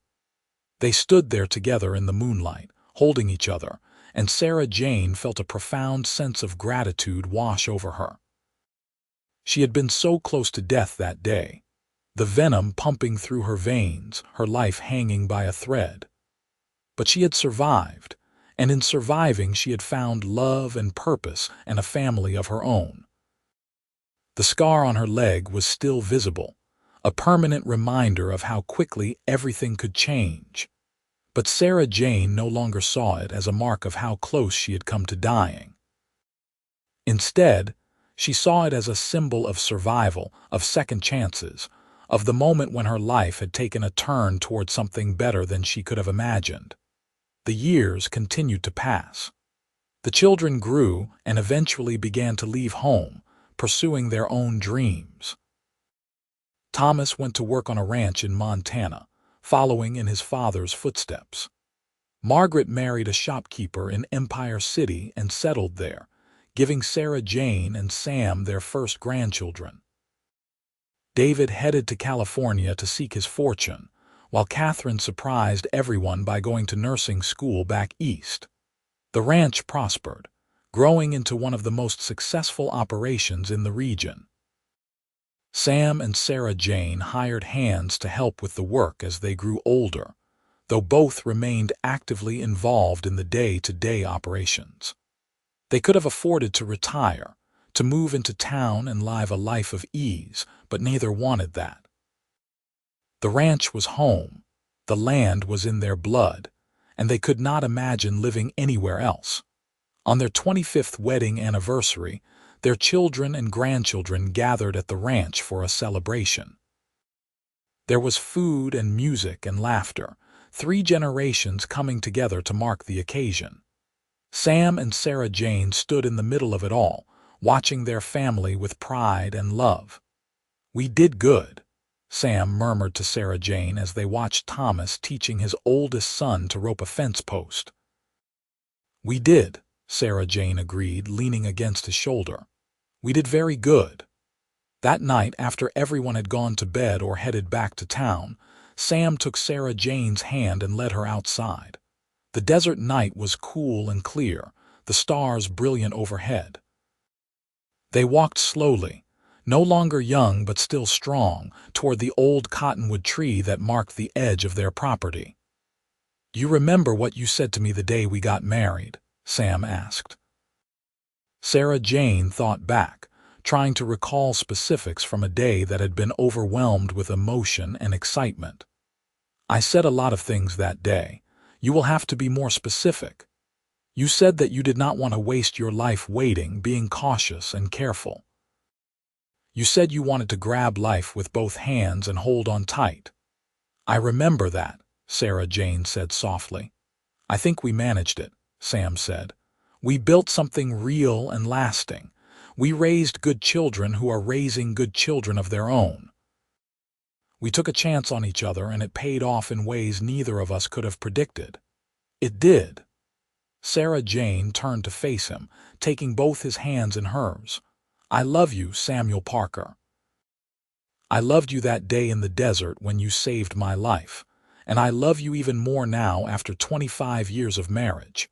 They stood there together in the moonlight, holding each other, and Sarah Jane felt a profound sense of gratitude wash over her. She had been so close to death that day, the venom pumping through her veins, her life hanging by a thread. But she had survived, and in surviving she had found love and purpose and a family of her own. The scar on her leg was still visible, a permanent reminder of how quickly everything could change. But Sarah Jane no longer saw it as a mark of how close she had come to dying. Instead, she saw it as a symbol of survival, of second chances, of the moment when her life had taken a turn toward something better than she could have imagined. The years continued to pass. The children grew and eventually began to leave home, pursuing their own dreams. Thomas went to work on a ranch in Montana, following in his father's footsteps. Margaret married a shopkeeper in Empire City and settled there, giving Sarah Jane and Sam their first grandchildren. David headed to California to seek his fortune, while Catherine surprised everyone by going to nursing school back east. The ranch prospered, growing into one of the most successful operations in the region. Sam and Sarah Jane hired hands to help with the work as they grew older, though both remained actively involved in the day-to-day operations. They could have afforded to retire, to move into town and live a life of ease, but neither wanted that. The ranch was home, the land was in their blood, and they could not imagine living anywhere else. On their 25th wedding anniversary, their children and grandchildren gathered at the ranch for a celebration. There was food and music and laughter, 3 generations coming together to mark the occasion. Sam and Sarah Jane stood in the middle of it all, watching their family with pride and love. "We did good," Sam murmured to Sarah Jane as they watched Thomas teaching his oldest son to rope a fence post. "We did," Sarah Jane agreed, leaning against his shoulder. "We did very good." That night, after everyone had gone to bed or headed back to town, Sam took Sarah Jane's hand and led her outside. The desert night was cool and clear, the stars brilliant overhead. They walked slowly, no longer young but still strong, toward the old cottonwood tree that marked the edge of their property. "Do you remember what you said to me the day we got married?" Sam asked. Sarah Jane thought back, trying to recall specifics from a day that had been overwhelmed with emotion and excitement. "I said a lot of things that day. You will have to be more specific. You said that you did not want to waste your life waiting, being cautious and careful. You said you wanted to grab life with both hands and hold on tight." "I remember that," Sarah Jane said softly. "I think we managed it," Sam said. "We built something real and lasting. We raised good children who are raising good children of their own. We took a chance on each other, and it paid off in ways neither of us could have predicted." "It did." Sarah Jane turned to face him, taking both his hands in hers. "I love you, Samuel Parker. I loved you that day in the desert when you saved my life, and I love you even more now after 25 years of marriage.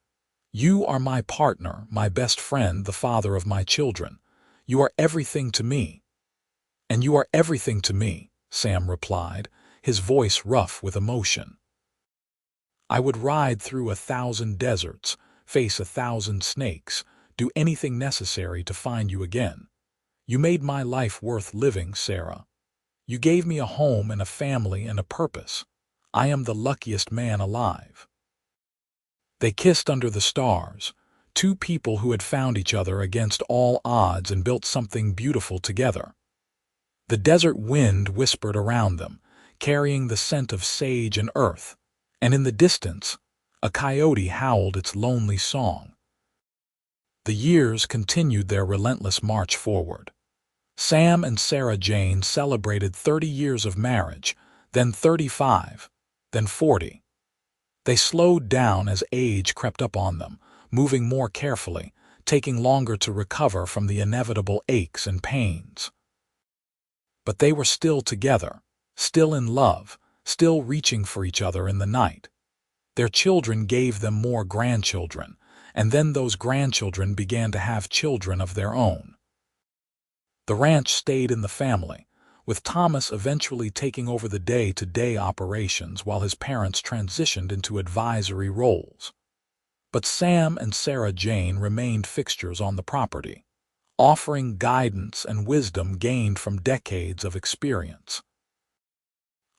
You are my partner, my best friend, the father of my children. You are everything to me." "And you are everything to me," Sam replied, his voice rough with emotion. "I would ride through 1,000 deserts, face 1,000 snakes, do anything necessary to find you again. You made my life worth living, Sarah. You gave me a home and a family and a purpose. I am the luckiest man alive." They kissed under the stars, 2 people who had found each other against all odds and built something beautiful together. The desert wind whispered around them, carrying the scent of sage and earth, and in the distance, a coyote howled its lonely song. The years continued their relentless march forward. Sam and Sarah Jane celebrated 30 years of marriage, then 35, then 40. They slowed down as age crept up on them, moving more carefully, taking longer to recover from the inevitable aches and pains. But they were still together, still in love, still reaching for each other in the night. Their children gave them more grandchildren, and then those grandchildren began to have children of their own. The ranch stayed in the family, with Thomas eventually taking over the day-to-day operations while his parents transitioned into advisory roles. But Sam and Sarah Jane remained fixtures on the property, offering guidance and wisdom gained from decades of experience.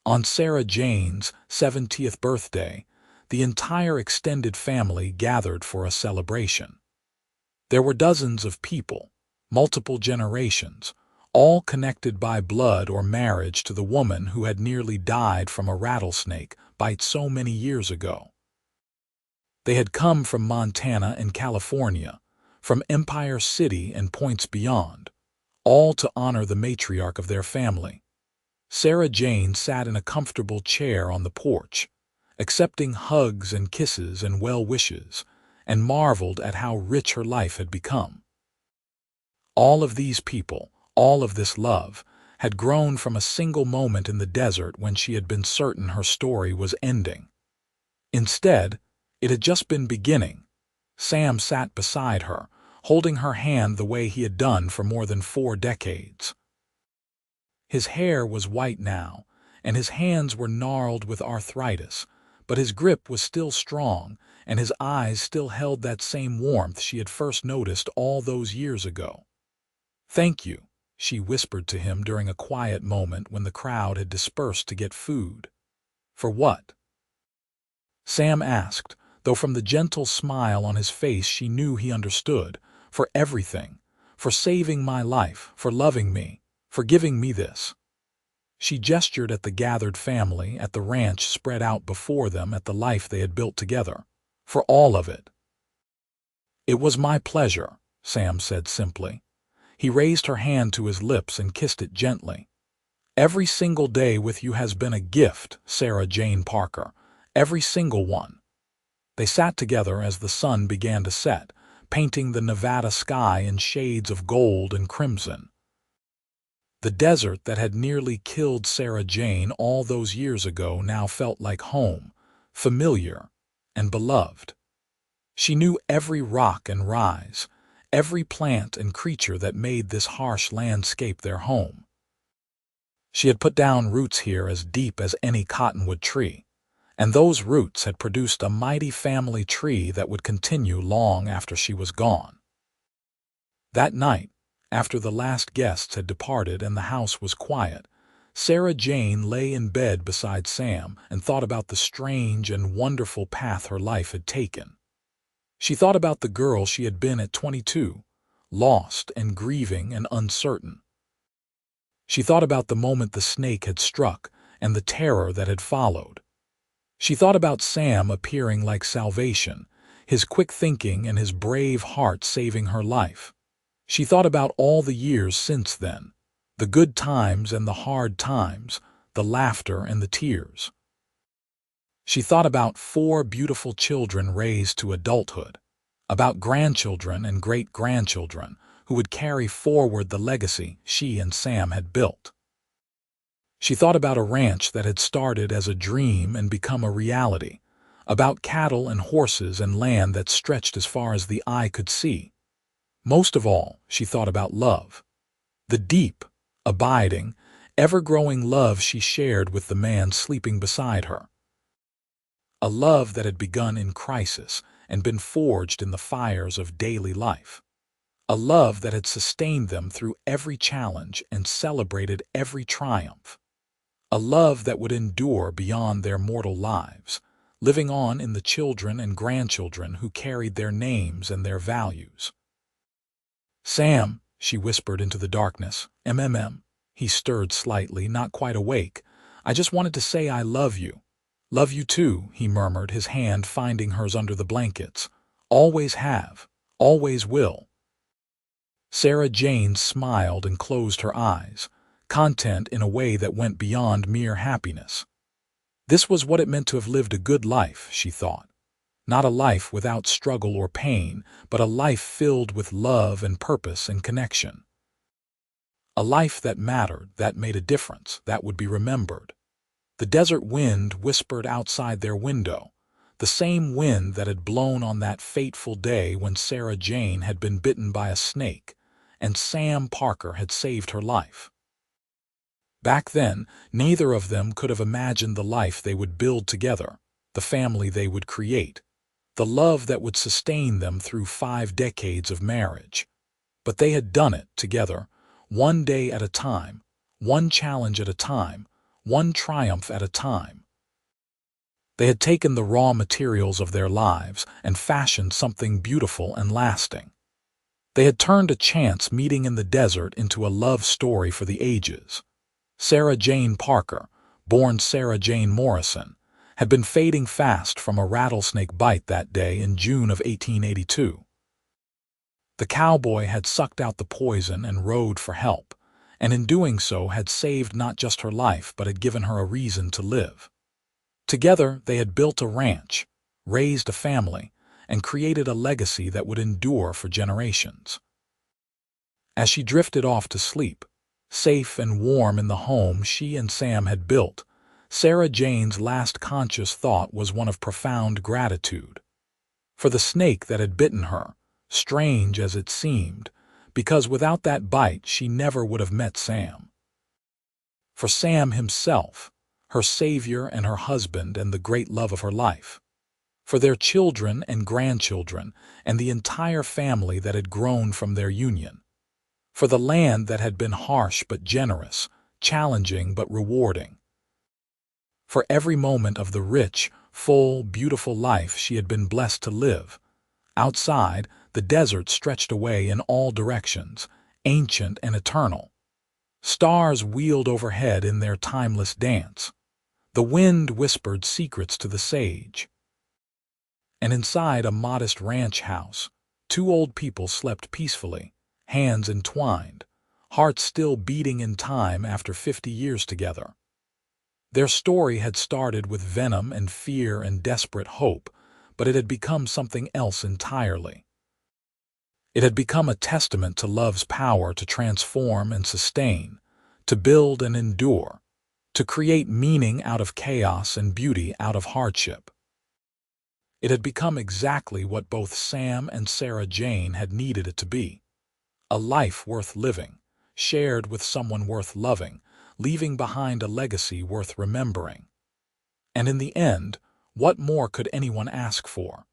On Sarah Jane's 70th birthday, the entire extended family gathered for a celebration. There were dozens of people, multiple generations, all connected by blood or marriage to the woman who had nearly died from a rattlesnake bite so many years ago. They had come from Montana and California, from Empire City and points beyond, all to honor the matriarch of their family. Sarah Jane sat in a comfortable chair on the porch, accepting hugs and kisses and well wishes, and marveled at how rich her life had become. All of these people, all of this love, had grown from a single moment in the desert when she had been certain her story was ending. Instead, it had just been beginning. Sam sat beside her, holding her hand the way he had done for more than 4 decades. His hair was white now, and his hands were gnarled with arthritis, but his grip was still strong, and his eyes still held that same warmth she had first noticed all those years ago. "Thank you," she whispered to him during a quiet moment when the crowd had dispersed to get food. "For what?" Sam asked, though from the gentle smile on his face she knew he understood. "For everything. For saving my life, for loving me, for giving me this." She gestured at the gathered family, at the ranch spread out before them, at the life they had built together. "For all of it." "It was my pleasure," Sam said simply. He raised her hand to his lips and kissed it gently. "Every single day with you has been a gift, Sarah Jane Parker. Every single one." They sat together as the sun began to set, painting the Nevada sky in shades of gold and crimson. The desert that had nearly killed Sarah Jane all those years ago now felt like home, familiar and beloved. She knew every rock and rise, every plant and creature that made this harsh landscape their home. She had put down roots here as deep as any cottonwood tree, and those roots had produced a mighty family tree that would continue long after she was gone. That night, after the last guests had departed and the house was quiet, Sarah Jane lay in bed beside Sam and thought about the strange and wonderful path her life had taken. She thought about the girl she had been at 22, lost and grieving and uncertain. She thought about the moment the snake had struck and the terror that had followed. She thought about Sam appearing like salvation, his quick thinking and his brave heart saving her life. She thought about all the years since then, the good times and the hard times, the laughter and the tears. She thought about 4 beautiful children raised to adulthood, about grandchildren and great-grandchildren who would carry forward the legacy she and Sam had built. She thought about a ranch that had started as a dream and become a reality, about cattle and horses and land that stretched as far as the eye could see. Most of all, she thought about love, the deep, abiding, ever-growing love she shared with the man sleeping beside her. A love that had begun in crisis and been forged in the fires of daily life. A love that had sustained them through every challenge and celebrated every triumph. A love that would endure beyond their mortal lives, living on in the children and grandchildren who carried their names and their values. "Sam," she whispered into the darkness. "MMM." He stirred slightly, not quite awake. "I just wanted to say I love you." "Love you too," he murmured, his hand finding hers under the blankets. "Always have, always will." Sarah Jane smiled and closed her eyes, content in a way that went beyond mere happiness. This was what it meant to have lived a good life, she thought. Not a life without struggle or pain, but a life filled with love and purpose and connection. A life that mattered, that made a difference, that would be remembered. The desert wind whispered outside their window, the same wind that had blown on that fateful day when Sarah Jane had been bitten by a snake, and Sam Parker had saved her life. Back then, neither of them could have imagined the life they would build together, the family they would create, the love that would sustain them through 5 decades of marriage. But they had done it together, one day at a time, one challenge at a time, one triumph at a time. They had taken the raw materials of their lives and fashioned something beautiful and lasting. They had turned a chance meeting in the desert into a love story for the ages. Sarah Jane Parker, born Sarah Jane Morrison, had been fading fast from a rattlesnake bite that day in June of 1882. The cowboy had sucked out the poison and rode for help, and in doing so had saved not just her life but had given her a reason to live. Together they had built a ranch, raised a family, and created a legacy that would endure for generations. As she drifted off to sleep, Safe and warm in the home she and Sam had built, Sarah Jane's last conscious thought was one of profound gratitude. For the snake that had bitten her, strange as it seemed, because without that bite she never would have met Sam. For Sam himself, her savior and her husband and the great love of her life. For their children and grandchildren and the entire family that had grown from their union. For the land that had been harsh but generous, challenging but rewarding. For every moment of the rich, full, beautiful life she had been blessed to live. Outside, the desert stretched away in all directions, ancient and eternal. Stars wheeled overhead in their timeless dance. The wind whispered secrets to the sage. And inside a modest ranch house, two old people slept peacefully, hands entwined, hearts still beating in time after 50 years together. Their story had started with venom and fear and desperate hope, but it had become something else entirely. It had become a testament to love's power to transform and sustain, to build and endure, to create meaning out of chaos and beauty out of hardship. It had become exactly what both Sam and Sarah Jane had needed it to be. A life worth living, shared with someone worth loving, leaving behind a legacy worth remembering. And in the end, what more could anyone ask for?